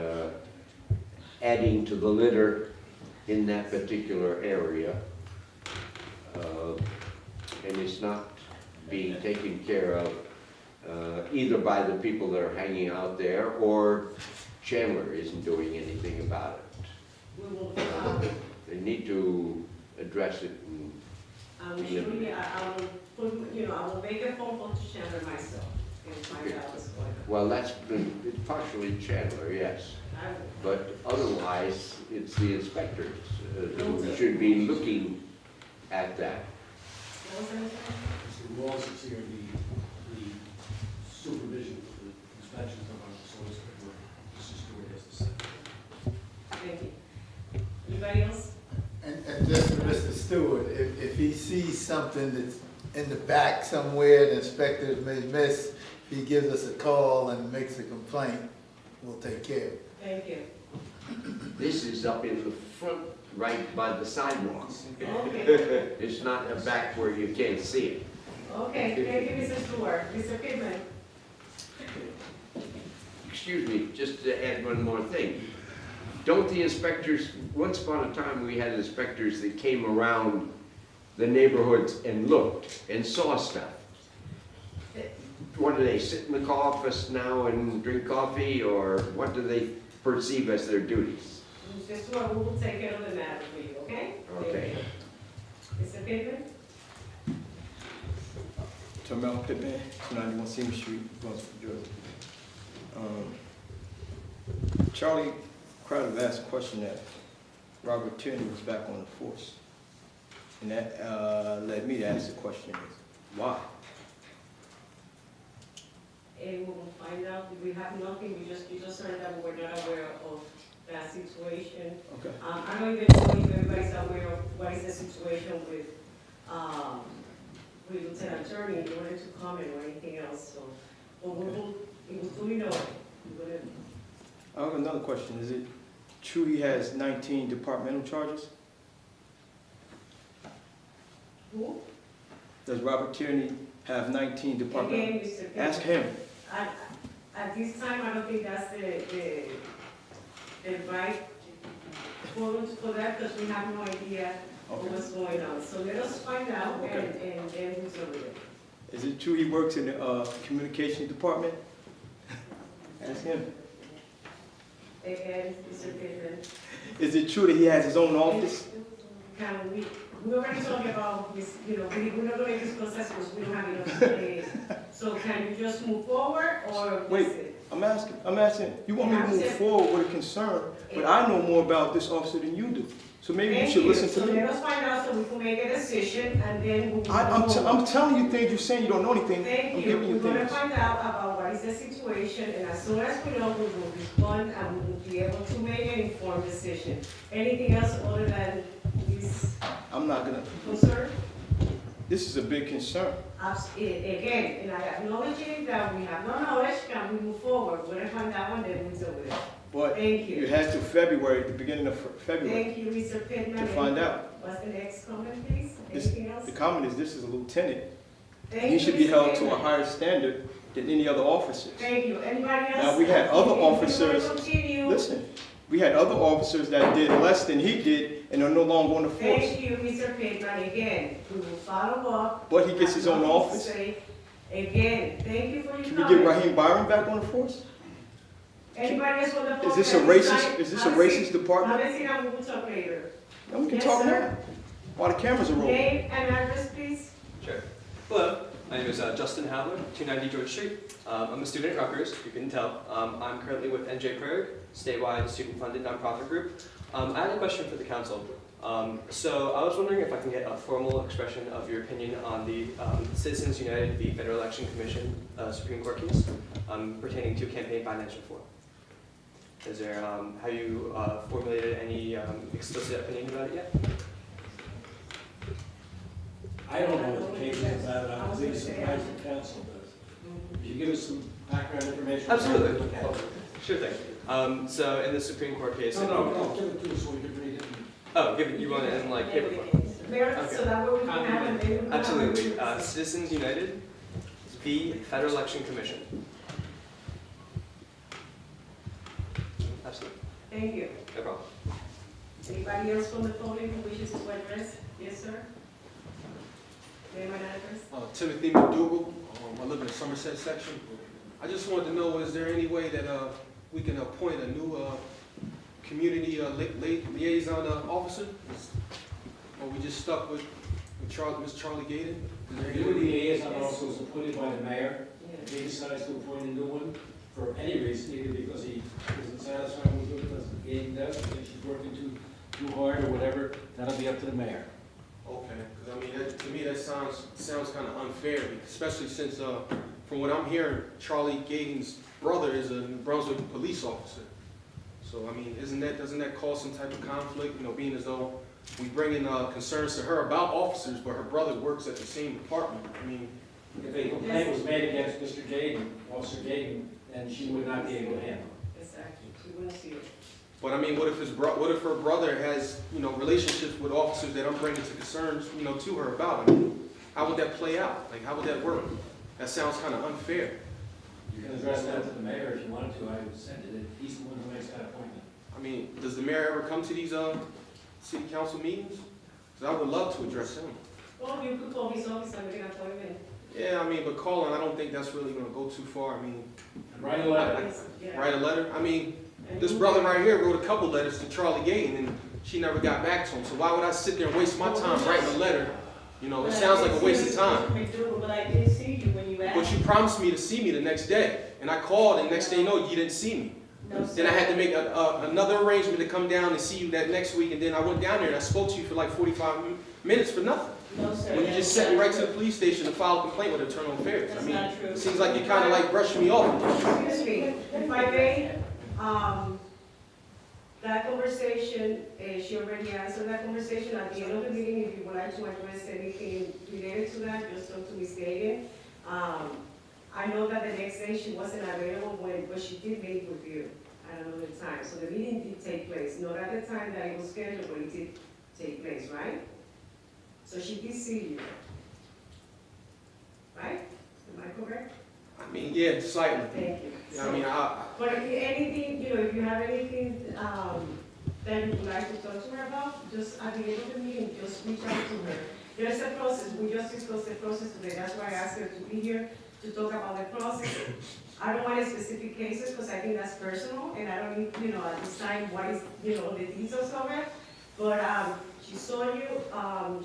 adding to the litter in that particular area. And it's not being taken care of either by the people that are hanging out there, or Chandler isn't doing anything about it. We will, They need to address it. And I'm sure, I will put, I will make a phone call to Chandler myself and find out what's going on. well, it's partially Chandler, yes. I will. But otherwise, it's the inspectors who should be looking at that. What was that? Mr. Walls is here, the supervision for the inspections of our soils. This is the way it has to say. Thank you. Anybody else? And just for Mr. Stewart, if he sees something that's in the back somewhere the inspectors may miss, if he gives us a call and makes a complaint, we'll take care of it. Thank you. This is up in the front, right by the sidewalk. Okay, It's not a back where you can't see it. okay, thank you, Mr. Stewart. Mr. Pittman? Excuse me, just to add one more thing. Don't the inspectors, once upon a time, we had inspectors that came around the neighborhoods and looked and saw stuff. What do they, sit in the office now and drink coffee, or what do they perceive as their duties? Mr. Stewart, we will take care of the matter for you, okay? Thank Okay. you. Mr. Pittman? Termel Pittman, 291 Seymour Street, Brunswick, Georgia. Charlie Crowder asked a question that Robert Tierney was back on the force. And that led me to ask the question, why? And we will find out. We have nothing. You just heard that we were not aware of that situation. Okay. I don't even know if everybody's aware of what is the situation with Lieutenant Attorney in order to comment or anything else. So, but we will fully know. I have another question. Is it true he has 19 departmental charges? Who? Does Robert Tierney have 19 departmental? Again, Mr. Pittman. Ask him. At this time, I don't think that's the right forum for that, because we have no idea what's going on. So let us find out, Okay. and then who's over there. Is it true he works in the communication department? Ask him. Again, Mr. Pittman, Is it true that he has his own office? we already talked about this, we're not going to discuss that because we don't have enough today. So can you just move forward, or Wait. is it? I'm asking, you want me to move forward with a concern, but I know more about this officer than you do. So maybe you should listen to So me. let us find out so we can make a decision, and then we'll. I'm telling you things, you're saying you don't know anything. I'm Thank you. giving you We're gonna things. find out about what is the situation, and as soon as we know, we will respond, and we will be able to make an informed decision. Anything else other than this I'm not gonna, concern? this is a big concern. Again, and I acknowledging that we have no knowledge, can we move forward? We're gonna find out, and then we'll do it. But Thank you. you had to February, the beginning of February, Thank you, Mr. Pittman. to find out. What's the next comment, please? This- Anything else? The comment is, this is a lieutenant. Thank He you, should be Mr. held to a Pittman. higher standard than any other officers. Thank you. Anybody else? Now, we had other If you wanna officers- continue. Listen, we had other officers that did less than he did and are no longer on the force. Thank you, Mr. Pittman. Again, we will follow up. But he gets his own Have nothing to office. say. Again, thank you for your Can we comment. get Raheem Byron back on the force? Anybody else want to? Is this a racist, department? Have a seat, and we will talk later. Then we can Yes, talk sir. now, while the cameras are rolling. Name and address, please. Sure. Hello, my name is Justin Havler, 290 George Street. I'm a student at Rutgers, you can tell. I'm currently with NJ Prague, statewide student-funded nonprofit group. I had a question for the council. So I was wondering if I can get a formal expression of your opinion on the Citizens United v. Federal Election Commission Supreme Court case pertaining to campaign finance reform. Is there, have you formulated any explicit opinion about it yet? I don't know what the case is about, I was really surprised the council does. If you give us some background information. Absolutely. we'll look at it. Sure thing. So in the Supreme Court case... No, give it to us so we can read it. Oh, give it, you want it in like paper form? So that way we can have a name. Absolutely. Citizens United v. Federal Election Commission. Absolutely. Thank you. No problem. Anybody else from the public who wishes to address? Yes, sir. Name and address. Timothy McDougal, I live in the Somerset section. I just wanted to know, is there any way that we can appoint a new community liaison officer? Or we just stuck with Ms. Charlie Gaden? Is there any- Community liaison also is appointed by the mayor. If he decides to appoint a new one for any reason, either because he isn't satisfied with what the game does, or thinks she's working too hard or whatever, that'll be up to the mayor. Okay, because I mean, to me, that sounds kind of unfair, especially since, from what I'm hearing, Charlie Gaden's brother is a New Brunswick police officer. So, I mean, doesn't that cause some type of conflict, being as though we bring in concerns to her about officers, but her brother works at the same department? I mean, If a complaint was made against Mr. Gaden, Officer Gaden, then she would not be able to handle it. Exactly, she wouldn't see it. but I mean, what if her brother has, relationships with officers that I'm bringing to concerns, to her about? I mean, how would that play out? Like, how would that work? That sounds kind of unfair. You can address that to the mayor if you wanted to. I would send it. He's the one who makes that appointment. I mean, does the mayor ever come to these city council meetings? Because I would love to address him. Well, you could call his office and make an appointment. Yeah, I mean, but calling, I don't think that's really going to go too far. I mean, Write a letter. Yeah. write a letter? I mean, And this you- brother right here wrote a couple letters to Charlie Gaten, and she never got back to him. So why would I sit there and waste my time writing a letter? It sounds like a waste of time. But I did see you when you asked. But you promised me to see me the next day, and I called, and next thing you know, you didn't see me. No, Then I had to make another arrangement to come down and see you that next week, and then I went down there and I spoke to you for like 45 minutes for nothing. No, sir. When you just sent me right to the police station to file a complaint with Internal Affairs. I mean, it seems like you're kind of like brushing me off. Excuse me, if I may, that conversation, she already answered that conversation. At the end of the meeting, if you would like to address anything related to that, just talk to Ms. Gagan. I know that the next day she wasn't available but she did meet with you at another time. So the meeting did take place, not at the time that it was scheduled, but it did take place, right? So she did see you. Right? Am I correct? I mean, yeah, slightly. Thank you. Yeah, I mean, But if anything, if you have anything, that you would like to talk to her about, just at the end of the meeting, just reach out to her. There's a process, we just discussed the process today, that's why I asked her to be here to talk about the process. I don't want specific cases, because I think that's personal, and I don't need, at this time, what is, the details of it. But, she saw you,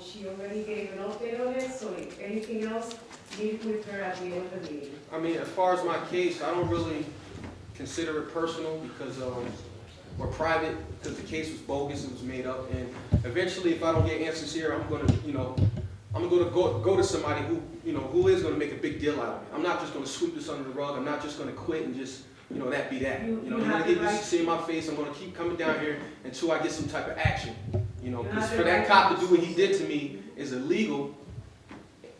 she already gave an update on it, so if anything else, meet with her at the end of the meeting. I mean, as far as my case, I don't really consider it personal because, or private, because the case was bogus, it was made up, and eventually, if I don't get answers here, I'm gonna go to somebody who is gonna make a big deal out of it. I'm not just gonna sweep this under the rug, I'm not just gonna quit and just, that be that. You I'm have gonna the get right used to seeing my face, I'm gonna keep coming down here until I get some type of action. have Because the for that right cop to do what he did to me is illegal,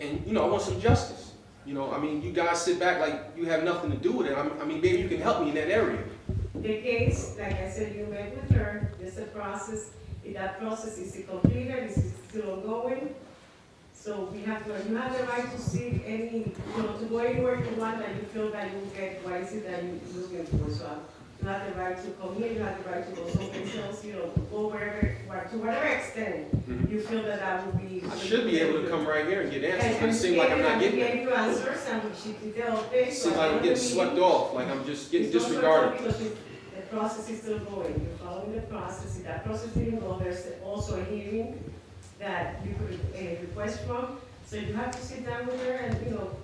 and, I want some justice. I mean, you guys sit back like you have nothing to do with it. I mean, maybe you can help me in that area. The case, like I said, you met with her, there's a process, if that process is completed, is still ongoing. So you have the right to seek any, to go anywhere you want that you feel that you will get what is it that you're looking for. So you have the right to come here, you have the right to go someplace else, go wherever, to whatever extent you feel that would be. I should be able to come right here and get answers, but it seems like I'm not getting We it. gave you answers, and she did the update. It seems like I'm getting swept off, like I'm just getting disregarded. Because the process is still going, you're following the process. If that process didn't go, there's also a hearing that you could request from. So you have to sit down with her and,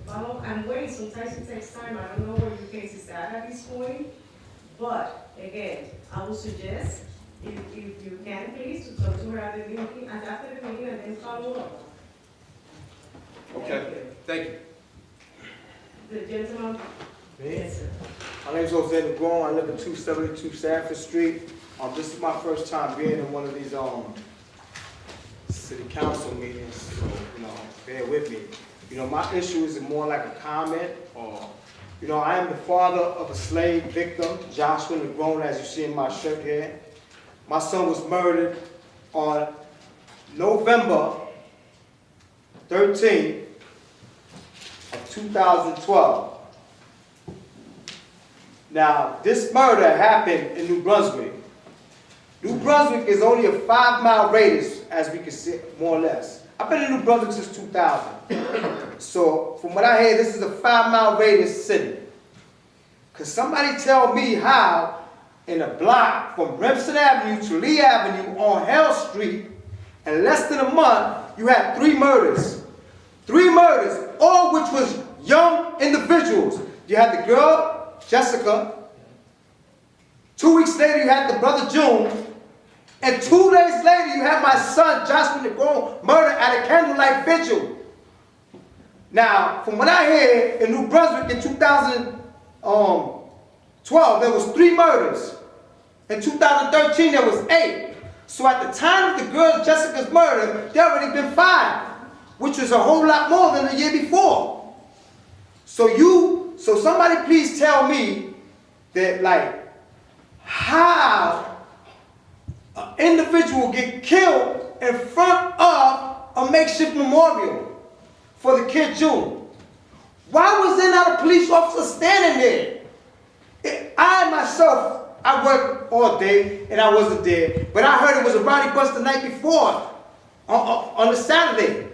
follow and wait. Sometimes it takes time. I don't know where your case is at this point. But again, I would suggest, if you can, please, to talk to her at the meeting, and after the meeting, and then follow up. Okay, thank you. The gentleman. Yes, sir. My name is Jose Negron. I live in 272 Sanford Street. This is my first time being in one of these city council meetings, so bear with me. My issue is more like a comment, or I am the father of a slave victim, Joshua Negron, as you see in my shirt here. My son was murdered on November 13th of 2012. Now, this murder happened in New Brunswick. New Brunswick is only a 5-mile radius, as we can see, more or less. I've been in New Brunswick since 2000. So, from what I hear, this is a 5-mile radius city. Could somebody tell me how in a block from Remsen Avenue to Lee Avenue on Hell Street, in less than a month, you had 3 murders. 3 murders, all which was young individuals. You had the girl, Jessica. 2 weeks later, you had the brother, June. And 2 days later, you had my son, Joshua Negron, murdered at a candlelight vigil. Now, from what I hear, in New Brunswick in 2012, there was 3 murders. In 2013, there was 8. So at the time of the girl Jessica's murder, there already been 5, which was a whole lot more than the year before. So somebody please tell me that, like, how an individual get killed in front of a makeshift memorial for the kid June. Why was there not a police officer standing there? I myself, I worked all day and I wasn't there, but I heard it was a rowdy bus the night before, on the Saturday.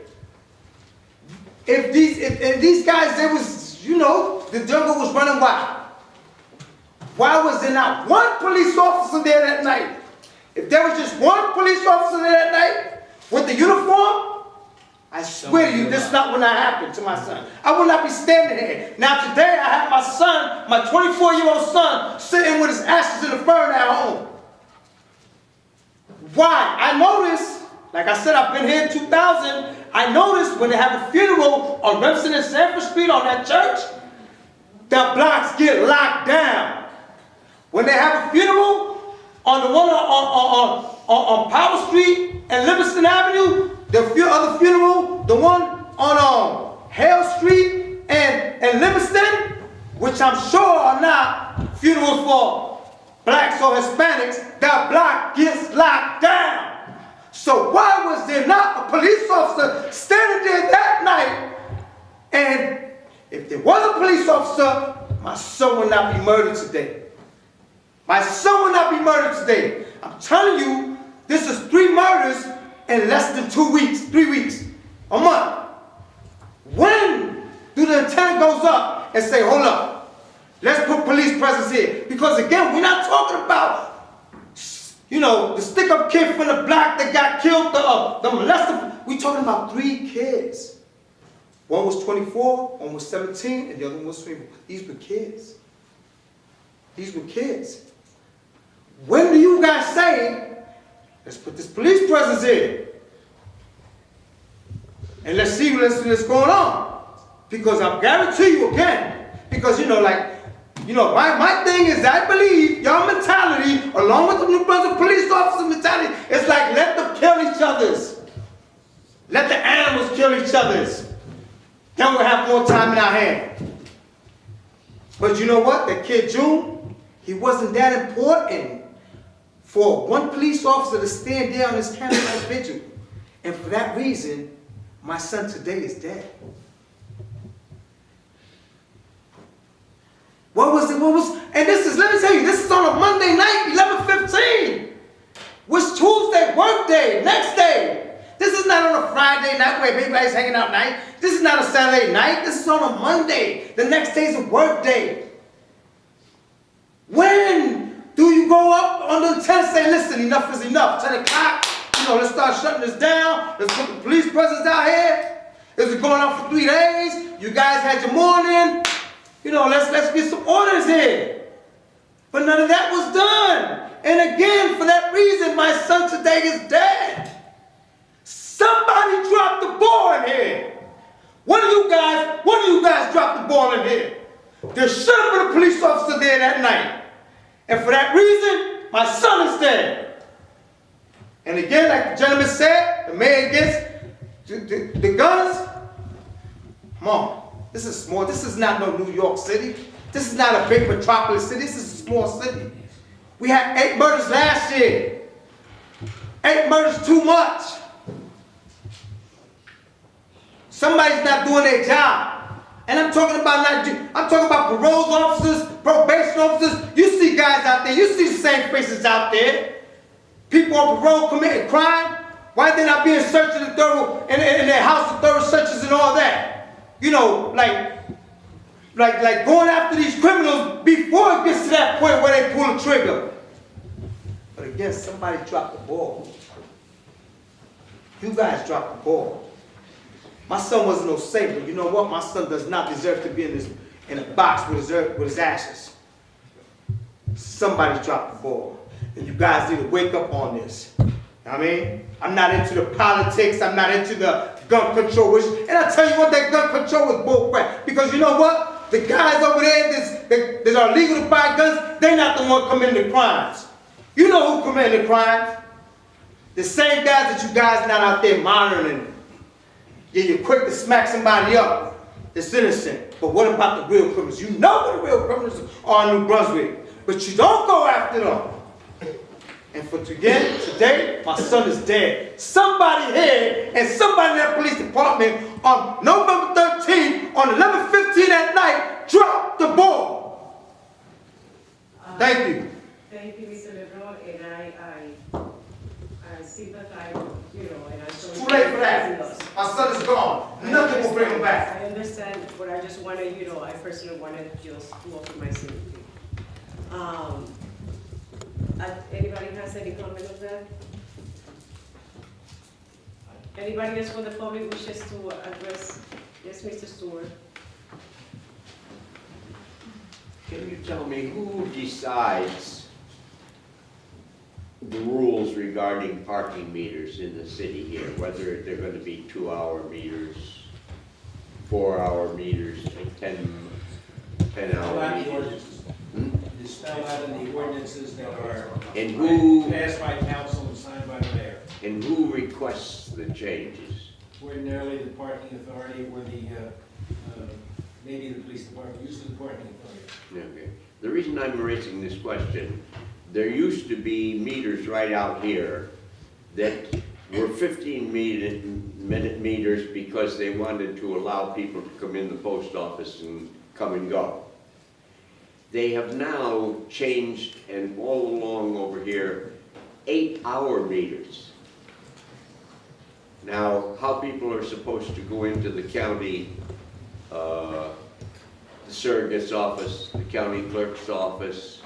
If these guys, there was, you know, the jungle was running wild. Why was there not one police officer there that night? If there was just one police officer there that night with the uniform, I swear to you, this is not what happened to my son. I will not be standing here. Now today I have my son, my 24-year-old son, sitting with his ashes in the furnace at home. Why? I noticed, like I said, I've been here in 2000, I noticed when they have a funeral on Remsen and Sanford Street on that church, the blocks get locked down. When they have a funeral on the one on Powell Street and Livingston Avenue, the other funeral, the one on Hale Street and Livingston, which I'm sure are not funerals for blacks or Hispanics, that block gets locked down. So why was there not a police officer standing there that night? And if there was a police officer, my son would not be murdered today. My son would not be murdered today. I'm telling you, this is 3 murders in less than 2 weeks, 3 weeks, a month. When do the lieutenant goes up and say, hold up, let's put police presence here? Because again, we're not talking about, you know, the stick-up kid from the block that got killed, the molester. We're talking about 3 kids. One was 24, one was 17, and the other one was 3. These were kids. These were kids. When do you guys say, let's put this police presence in, and let's see what's going on? Because I guarantee you again, because my thing is, I believe your mentality, along with the New Brunswick police officer mentality, is like, let them kill each other's. Let the animals kill each other's. Then we'll have more time in our hand. But you know what? The kid June, he wasn't that important for one police officer to stand there on his candlelight vigil. And for that reason, my son today is dead. And this is, let me tell you, this is on a Monday night, 11:15. Which Tuesday, work day, next day. This is not on a Friday night where everybody's hanging out night. This is not a Saturday night. This is on a Monday. The next day's a work day. When do you go up on the 10 and say, listen, enough is enough. 10 o'clock, let's start shutting this down. Let's put the police presence out here. This is going on for 3 days. You guys had your morning. Let's get some orders here. But none of that was done. And again, for that reason, my son today is dead. Somebody dropped the ball in here. One of you guys dropped the ball in here. There should have been a police officer there that night. And for that reason, my son is dead. And again, like the gentleman said, the mayor gets the guns. Come on. This is small. This is not no New York City. This is not a big metropolis city. This is a small city. We had 8 murders last year. 8 murders too much. Somebody's not doing their job. And I'm talking about parole officers, probation officers. You see guys out there, you see the same faces out there. People on parole committing crime. Why are they not being searched in their house of thorough searches and all that? Like going after these criminals before it gets to that point where they pull the trigger. But again, somebody dropped the ball. You guys dropped the ball. My son wasn't no saint, but you know what? My son does not deserve to be in a box with his ashes. Somebody dropped the ball. And you guys need to wake up on this. I mean, I'm not into the politics, I'm not into the gun control, and I tell you what, that gun control is bullcrap. Because you know what? The guys over there that are legal to buy guns, they're not the one committing the crimes. You know who committed the crimes? The same guys that you guys not out there monitoring. Yeah, you're quick to smack somebody up that's innocent. But what about the real criminals? You know who the real criminals are in New Brunswick, but you don't go after them. And for today, my son is dead. Somebody here and somebody in that police department on November 13th, on 11:15 at night, dropped the ball. Thank you. Thank you, Mr. LeBron, and I sympathize, you know, and I... It's too late for that. My son is gone. Nothing will bring him back. I understand, but I just wanted, you know, I personally wanted just to offer my sympathy. Anybody has any comment on that? Anybody else from the public wishes to address? Yes, Mr. Stewart. Can you tell me who decides the rules regarding parking meters in the city here? Whether they're going to be 2-hour meters, 4-hour meters, 10-hour meters? It's spelled out in the ordinances that are And who, passed by council and signed by the mayor. and who requests the changes? Ordinarily, the parking authority or maybe the police department, usually the parking authority. Okay. The reason I'm raising this question, there used to be meters right out here that were 15-minute meters because they wanted to allow people to come in the post office and come and go. They have now changed, and all along over here, 8-hour meters. Now, how people are supposed to go into the county, the surrogate's office, the county clerk's office,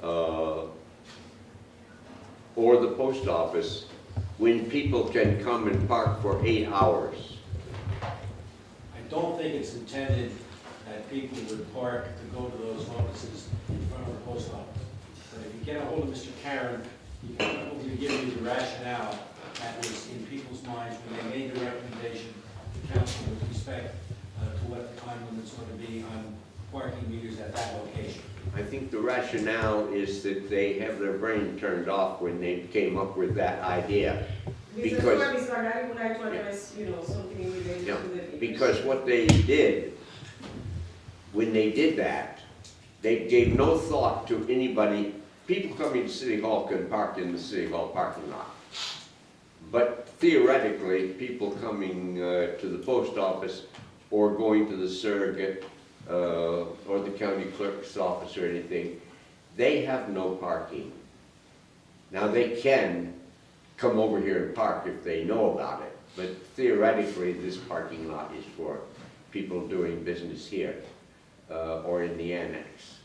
or the post office, when people can come and park for 8 hours. I don't think it's intended that people would park to go to those offices in front of the post office. But if you get a hold of Mr. Karen, he can probably give you the rationale that was in people's minds when they made the recommendation to council with respect to what the time limit's going to be on parking meters at that location. I think the rationale is that they have their brain turned off when they came up with that idea. Mr. Stewart, Ms. Gardner would like to address, you know, something related Yeah, to the... because what they did, when they did that, they gave no thought to anybody. People coming to City Hall can park in the City Hall parking lot. But theoretically, people coming to the post office or going to the surrogate or the county clerk's office or anything, they have no parking. Now they can come over here and park if they know about it, but theoretically this parking lot is for people doing business here or in the annex.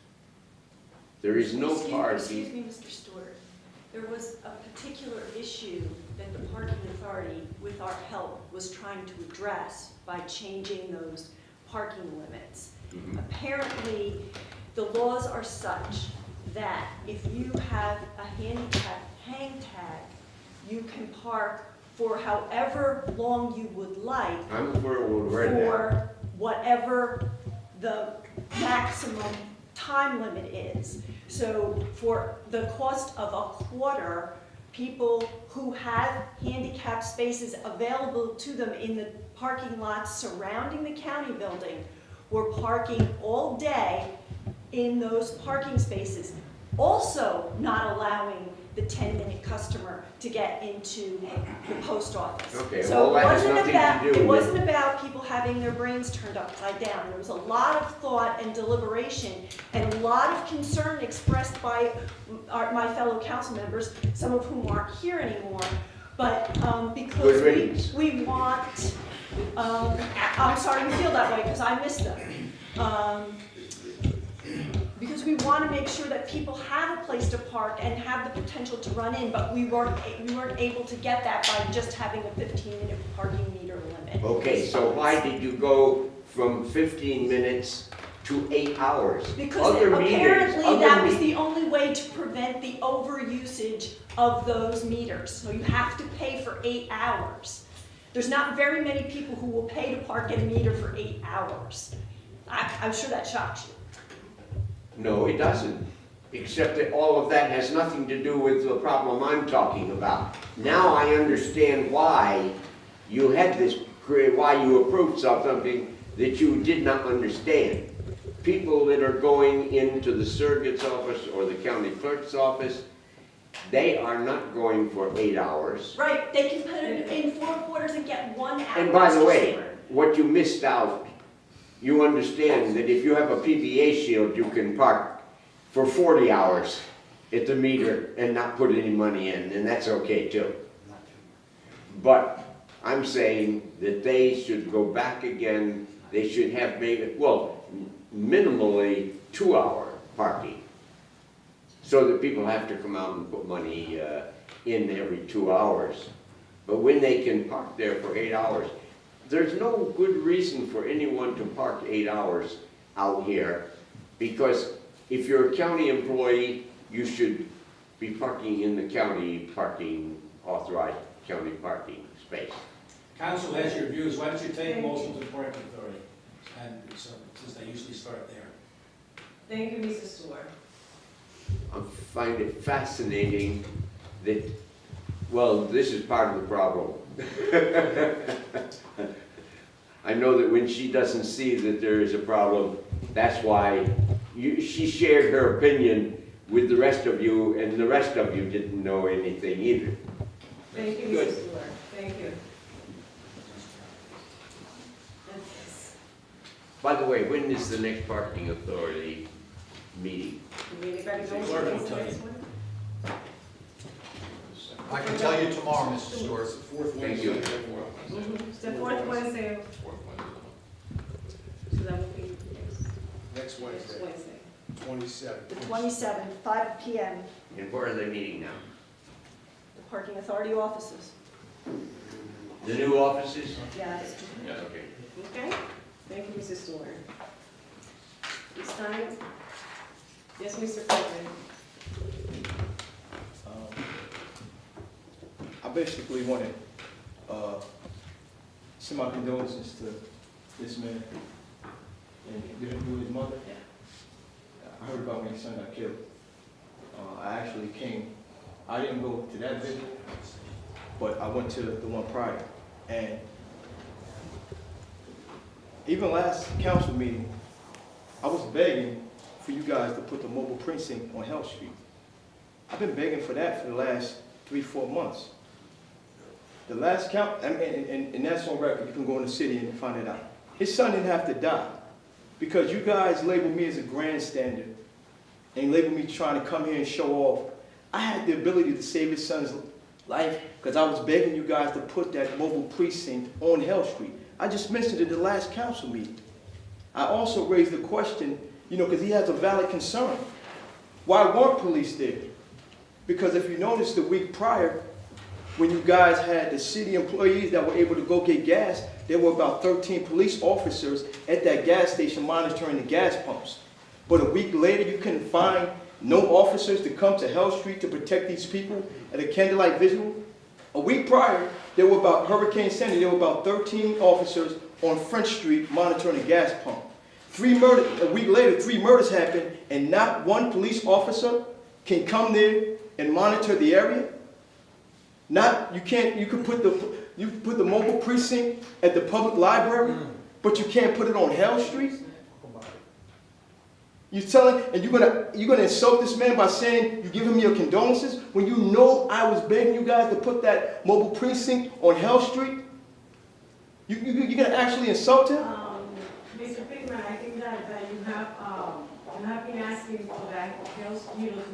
There is no parking. Excuse me, Mr. Stewart. There was a particular issue that the parking authority, with our help, was trying to address by changing those parking limits. Mm-hmm. Apparently, the laws are such that if you have a handicap hang tag, you can park for however long you would like I'm aware of that. for whatever the maximum time limit is. So for the cost of a quarter, people who have handicap spaces available to them in the parking lots surrounding the county building were parking all day in those parking spaces, also not allowing the 10-minute customer to get into the post office. Okay, So well, that has nothing to do it with... wasn't about people having their brains turned upside down. There was a lot of thought and deliberation and a lot of concern expressed by my fellow council members, some of whom aren't here anymore. But because we want, I'm sorry you feel that way because I miss them. Because because we want to make sure that people have a place to park and have the potential to run in, but we weren't able to get that by just having a 15-minute parking meter limit. Okay, so why did you go from 15 minutes to 8 hours? Because apparently that was the only way to prevent the overusage of those meters. So you have to pay for 8 hours. There's not very many people who will pay to park at a meter for 8 hours. I'm sure that shocks you. No, it doesn't, except that all of that has nothing to do with the problem I'm talking about. Now I understand why you had this, why you approved something that you did not understand. People that are going into the surrogate's office or the county clerk's office, they are not going for 8 hours. Right, they can put it in 4 quarters and get 1 hour. And by the way, what you missed out, you understand that if you have a PVA shield, you can park for 40 hours at the meter and not put any money in, and that's okay too. But I'm saying that they should go back again, they should have maybe, well, minimally 2-hour parking, so that people have to come out and put money in every 2 hours. But when they can park there for 8 hours, there's no good reason for anyone to park 8 hours out here, because if you're a county employee, you should be parking in the county parking, authorized county parking space. Council has your views, why don't you take most of the parking authority? And so, since they usually start there. Thank you, Mrs. Stewart. I find it fascinating that, well, this is part of the problem. I know that when she doesn't see that there is a problem, that's why she shared her opinion with the rest of you, and the rest of you didn't know anything either. Thank you, Good. Mrs. Stewart. Thank you. By the way, when is the next parking authority meeting? Anybody know Clerk will what's the tell next you. one? I can tell you tomorrow, Mr. Stewart. Thank you. It's the 4th Wednesday. So that would be Next next Wednesday, Wednesday. 27th. The 27th, 5 p.m., And where are they meeting now? the parking authority offices. The new offices? Yes. Yes. Okay. Okay? Thank you, Mrs. Stewart. This time, yes, Mr. President. I basically wanted send my condolences to this man and give him to his mother. I heard about when his son got killed. I actually came, I didn't go to that vigil, but I went to the one prior. And even last council meeting, I was begging for you guys to put the mobile precinct on Health Street. I've been begging for that for the last 3-4 months. The last count, and that's on record, you can go in the city and find it out. His son didn't have to die because you guys labeled me as a grandstander and labeled me trying to come here and show off. I had the ability to save his son's life because I was begging you guys to put that mobile precinct on Health Street. I just mentioned it at the last council meeting. I also raised the question, because he has a valid concern. Why weren't police there? Because if you notice the week prior, when you guys had the city employees that were able to go get gas, there were about 13 police officers at that gas station monitoring the gas pumps. But a week later, you couldn't find no officers to come to Health Street to protect these people at a candlelight vigil. A week prior, there were about Hurricane Sandy, there were about 13 officers on French Street monitoring a gas pump. A week later, 3 murders happened, and not one police officer can come there and monitor the area. You could put the mobile precinct at the public library, but you can't put it on Health Street. You're telling, and you're gonna insult this man by saying you give him your condolences when you know I was begging you guys to put that mobile precinct on Health Street. You're gonna actually insult him? Mr. Pittman, I think that you have been asking for that to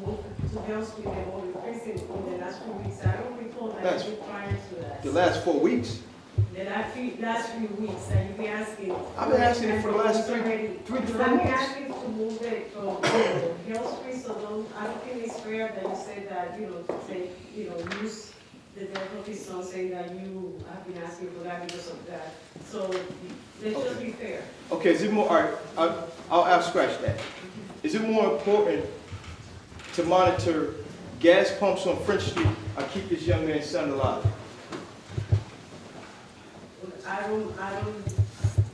move to Hill Street and all the precinct in the last few weeks. I don't recall that That's prior to that. the last 4 weeks. The last few weeks, that you've been asking. I've been asking it for the last three to four I've been months. asking to move it from Hill Street, so I don't think it's fair that you say that, use the difficulty zone, saying that you have been asking for that because of that. So let's just be fair. Okay, is it more, all right, I'll scratch that. Is it more important to monitor gas pumps on French Street or keep this young man's son alive? I don't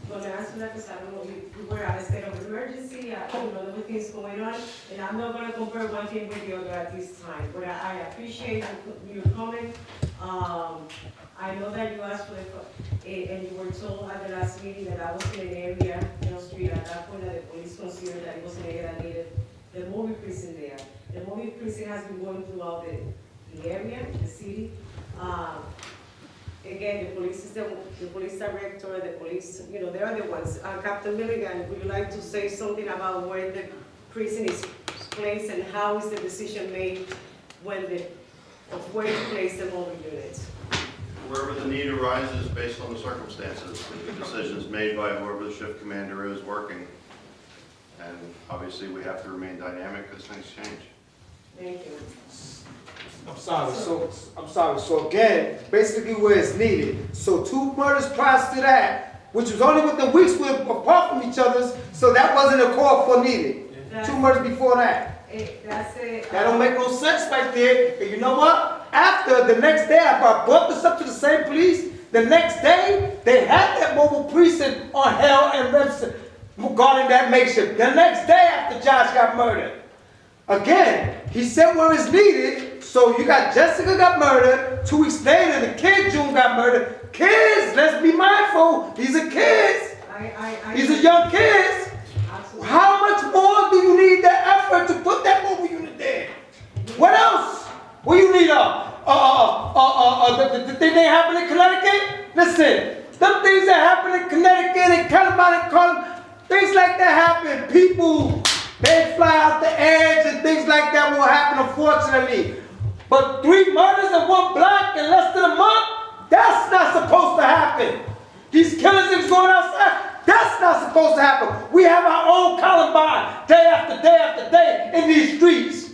gonna answer that because I don't know, we're at a state of emergency, there were things going on, and I'm not gonna compare one thing with the other at this time, but I appreciate your comment. I know that you asked for it, and you were told at the last meeting that I was in an area, Hill Street, at that point that the police considered that it was an area that needed the mobile precinct there. The mobile precinct has been going throughout the area, the city. Again, the police is the police director, the police, they are the ones. Captain Milligan, would you like to say something about where the precinct is placed and how is the decision made of where to place the mobile units? Wherever the need arises based on the circumstances, the decision is made by whoever the shift commander is working. And obviously we have to remain dynamic as things change. Thank you. I'm sorry, so again, basically where it's needed. So 2 murders prior to that, which was only within weeks apart from each other, so that wasn't a call for needed. 2 murders before that. That's it. That don't make no sense right there. And you know what? After the next day, I brought this up to the same police, the next day, they had that mobile precinct on Hell and Remsen regarding that makeshift. The next day after Josh got murdered. Again, he said where it's needed, so you got Jessica got murdered, 2 weeks later the kid June got murdered. Kids, let's be mindful, these are kids. These are young kids. Absolutely. How much more do you need the effort to put that mobile unit there? What else? What do you need the thing that happened in Connecticut? Listen, them things that happen in Connecticut and Columbine, things like that happen. People, they fly out the edge and things like that will happen, unfortunately. But 3 murders in 1 block in less than a month, that's not supposed to happen. These killings is going outside, that's not supposed to happen. We have our own Columbine day after day after day in these streets.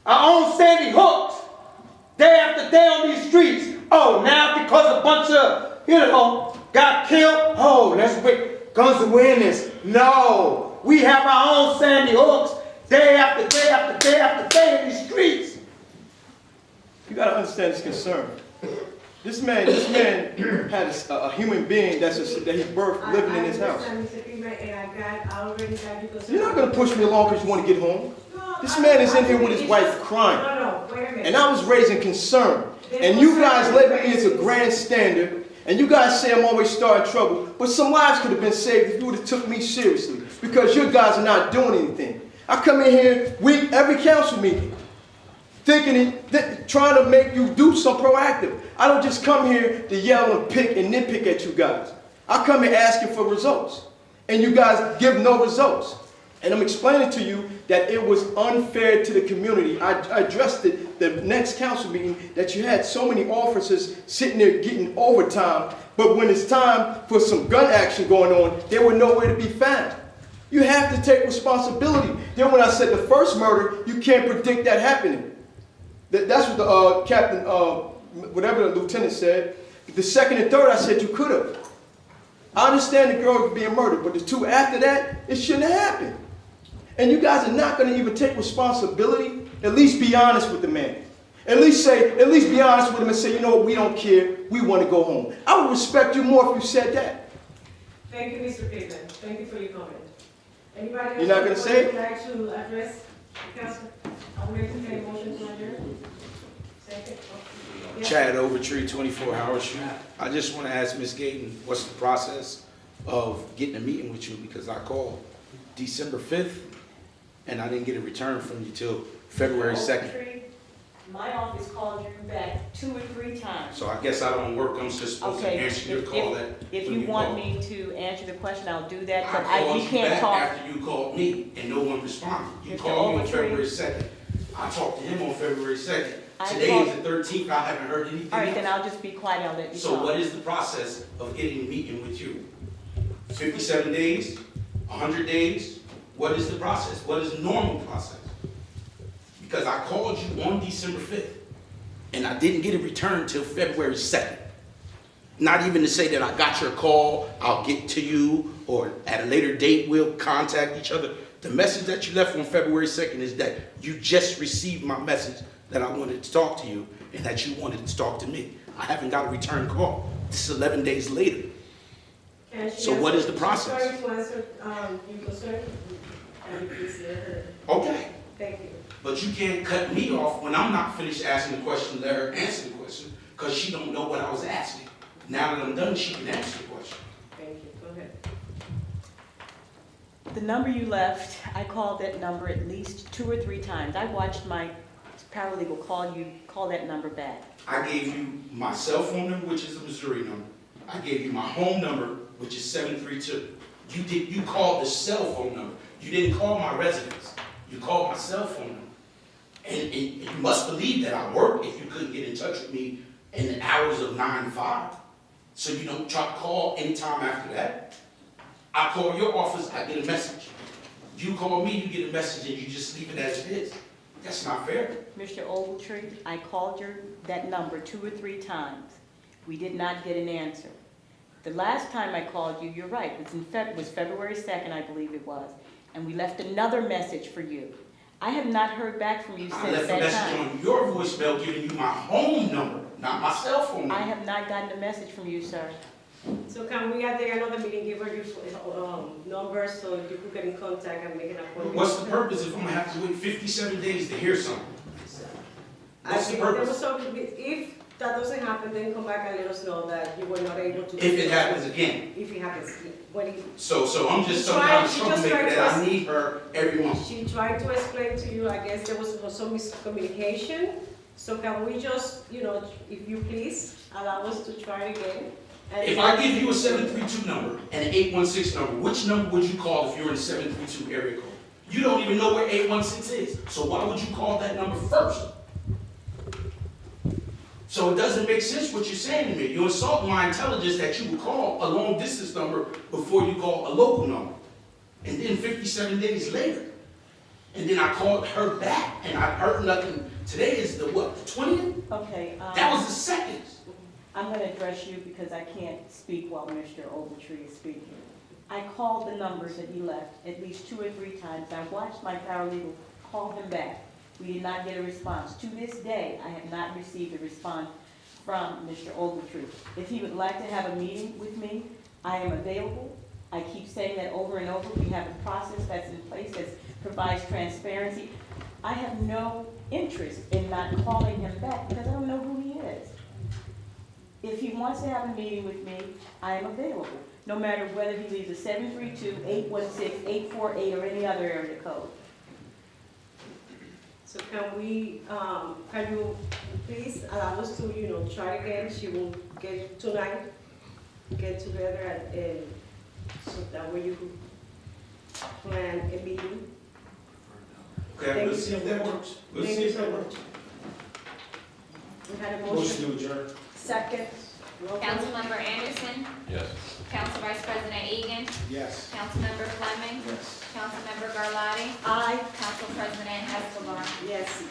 Our own Sandy Hooks day after day on these streets. Oh, now because a bunch of, got killed, oh, let's wait, guns awareness. No, we have our own Sandy Hooks day after day after day after day in these streets. You gotta understand his concern. This man had a human being that he birthed living in his house. You're not gonna push me along because you want to get home. This man is in here with his wife crying. Wait a minute. And I was raising concern. And you guys label me as a grandstander. And you guys say I'm always starting trouble. But some lives could have been saved if you would have took me seriously. Because you guys are not doing anything. I come in here every council meeting. Trying to make you do something proactive. I don't just come here to yell and pick and nitpick at you guys. I come here asking for results. And you guys give no results. And I'm explaining to you that it was unfair to the community. I addressed it the next council meeting that you had so many officers sitting there getting overtime, but when it's time for some gun action going on, they were nowhere to be found. You have to take responsibility. Then when I said the first murder, you can't predict that happening. That's what the captain, whatever the lieutenant said. The second and third, I said you could have. I understand the girl being murdered, but the 2 after that, it shouldn't have happened. And you guys are not going to even take responsibility. At least be honest with the man. At least be honest with him and say, you know what, we don't care. We want to go home. I would respect you more if you said that. Thank you, Mr. Pittman. Thank you for your comment. Anybody else? You're not going to say it? Would like to address the council? I would entertain a motion to adjourn. Second. Yes. Chad Overtree, 24 Howard Street. I just want to ask Ms. Gayton, what's the process of getting a meeting with you? Because I called December 5th, and I didn't get a return from you till February 2nd. My office called you back 2 or 3 times. So I guess I don't work, I'm just supposed to answer your call. If you want me to answer the question, I'll do that, I but we called you can't back talk. after you called me, and no one responded. You Mr. called me on Overtree. February 2nd. I talked to him on February 2nd. I Today called- is the 13th, I haven't heard anything All right, then else. I'll just be quiet, I'll let you So talk. what is the process of getting a meeting with you? 57 days? 100 days? What is the process? What is the normal process? Because I called you on December 5th, and I didn't get a return till February 2nd. Not even to say that I got your call, I'll get to you, or at a later date, we'll contact each other. The message that you left on February 2nd is that you just received my message that I wanted to talk to you, and that you wanted to talk to me. I haven't got a return call. This is 11 days later. And she So what is the she's process? trying to answer, your concern, and please let her. Okay, Thank you. but you can't cut me off when I'm not finished asking the question, let her answer the question, because she don't know what I was asking. Now that I'm done, she can answer the question. Thank you, go ahead. The number you left, I called that number at least 2 or 3 times. I watched my paralegal call that number back. I gave you my cell phone number, which is a Missouri number. I gave you my home number, which is 732. You called the cell phone number. You didn't call my residence. You called my cell phone number. And you must believe that I work if you couldn't get in touch with me in the hours of 9 to 5. So you don't try to call anytime after that. I call your office, I get a message. You call me, you get a message, and you just leave it as it is. That's not fair. Mr. Ogletree, I called that number 2 or 3 times. We did not get an answer. The last time I called you, you're right, it was February 2nd, I believe it was, and we left another message for you. I have not heard back from you since I left a that message time. on your voicemail giving you my home number, not my cell phone I number. have not gotten a message from you, sir. So can we at the end of the meeting give her your, number so you could get in contact and make an appointment? What's the purpose if I'm gonna have to wait 57 days to hear something? I What's the think there purpose? was some, if that doesn't happen, then come back and let us know that you were not able to. If it happens again. If it happens, when it. So I'm just She some kind of tried- she just troublemaker tried that I to- need her every month. She tried to explain to you, I guess there was some miscommunication. So can we just, if you please, allow us to try it again? And If I give you a 732 number and an 816 number, which number would you call if you're in the 732 area code? You don't even know where 816 is, so why would you call that number first? So it doesn't make sense what you're saying to me. You're insulting my intelligence that you would call a long distance number before you call a local number. And then 57 days later, and then I called her back and I heard nothing. Today is the what, the 20th? Okay. That was the second. I'm going to address you because I can't speak while Mr. Ogletree is speaking. I called the numbers that you left at least 2 or 3 times. I watched my paralegal call him back. We did not get a response. To this day, I have not received a response from Mr. Ogletree. If he would like to have a meeting with me, I am available. I keep saying that over and over. We have a process that's in place that provides transparency. I have no interest in not calling him back because I don't know who he is. If he wants to have a meeting with me, I am available, no matter whether he leaves a 732, 816, 848, or any other area code. So can you please allow us to, try again? She will get tonight, get together and so that way you can plan a meeting. Okay, Thank we'll you see so if that much. works. We'll Thank see you if so that much. works. We had a Motion motion. to adjourn. Second. Roll call. Councilmember Anderson, Yes. Council Vice President Egan, Yes. Councilmember Fleming, Yes. Councilmember Garlotti, Aye. Council President Escobar. Yes.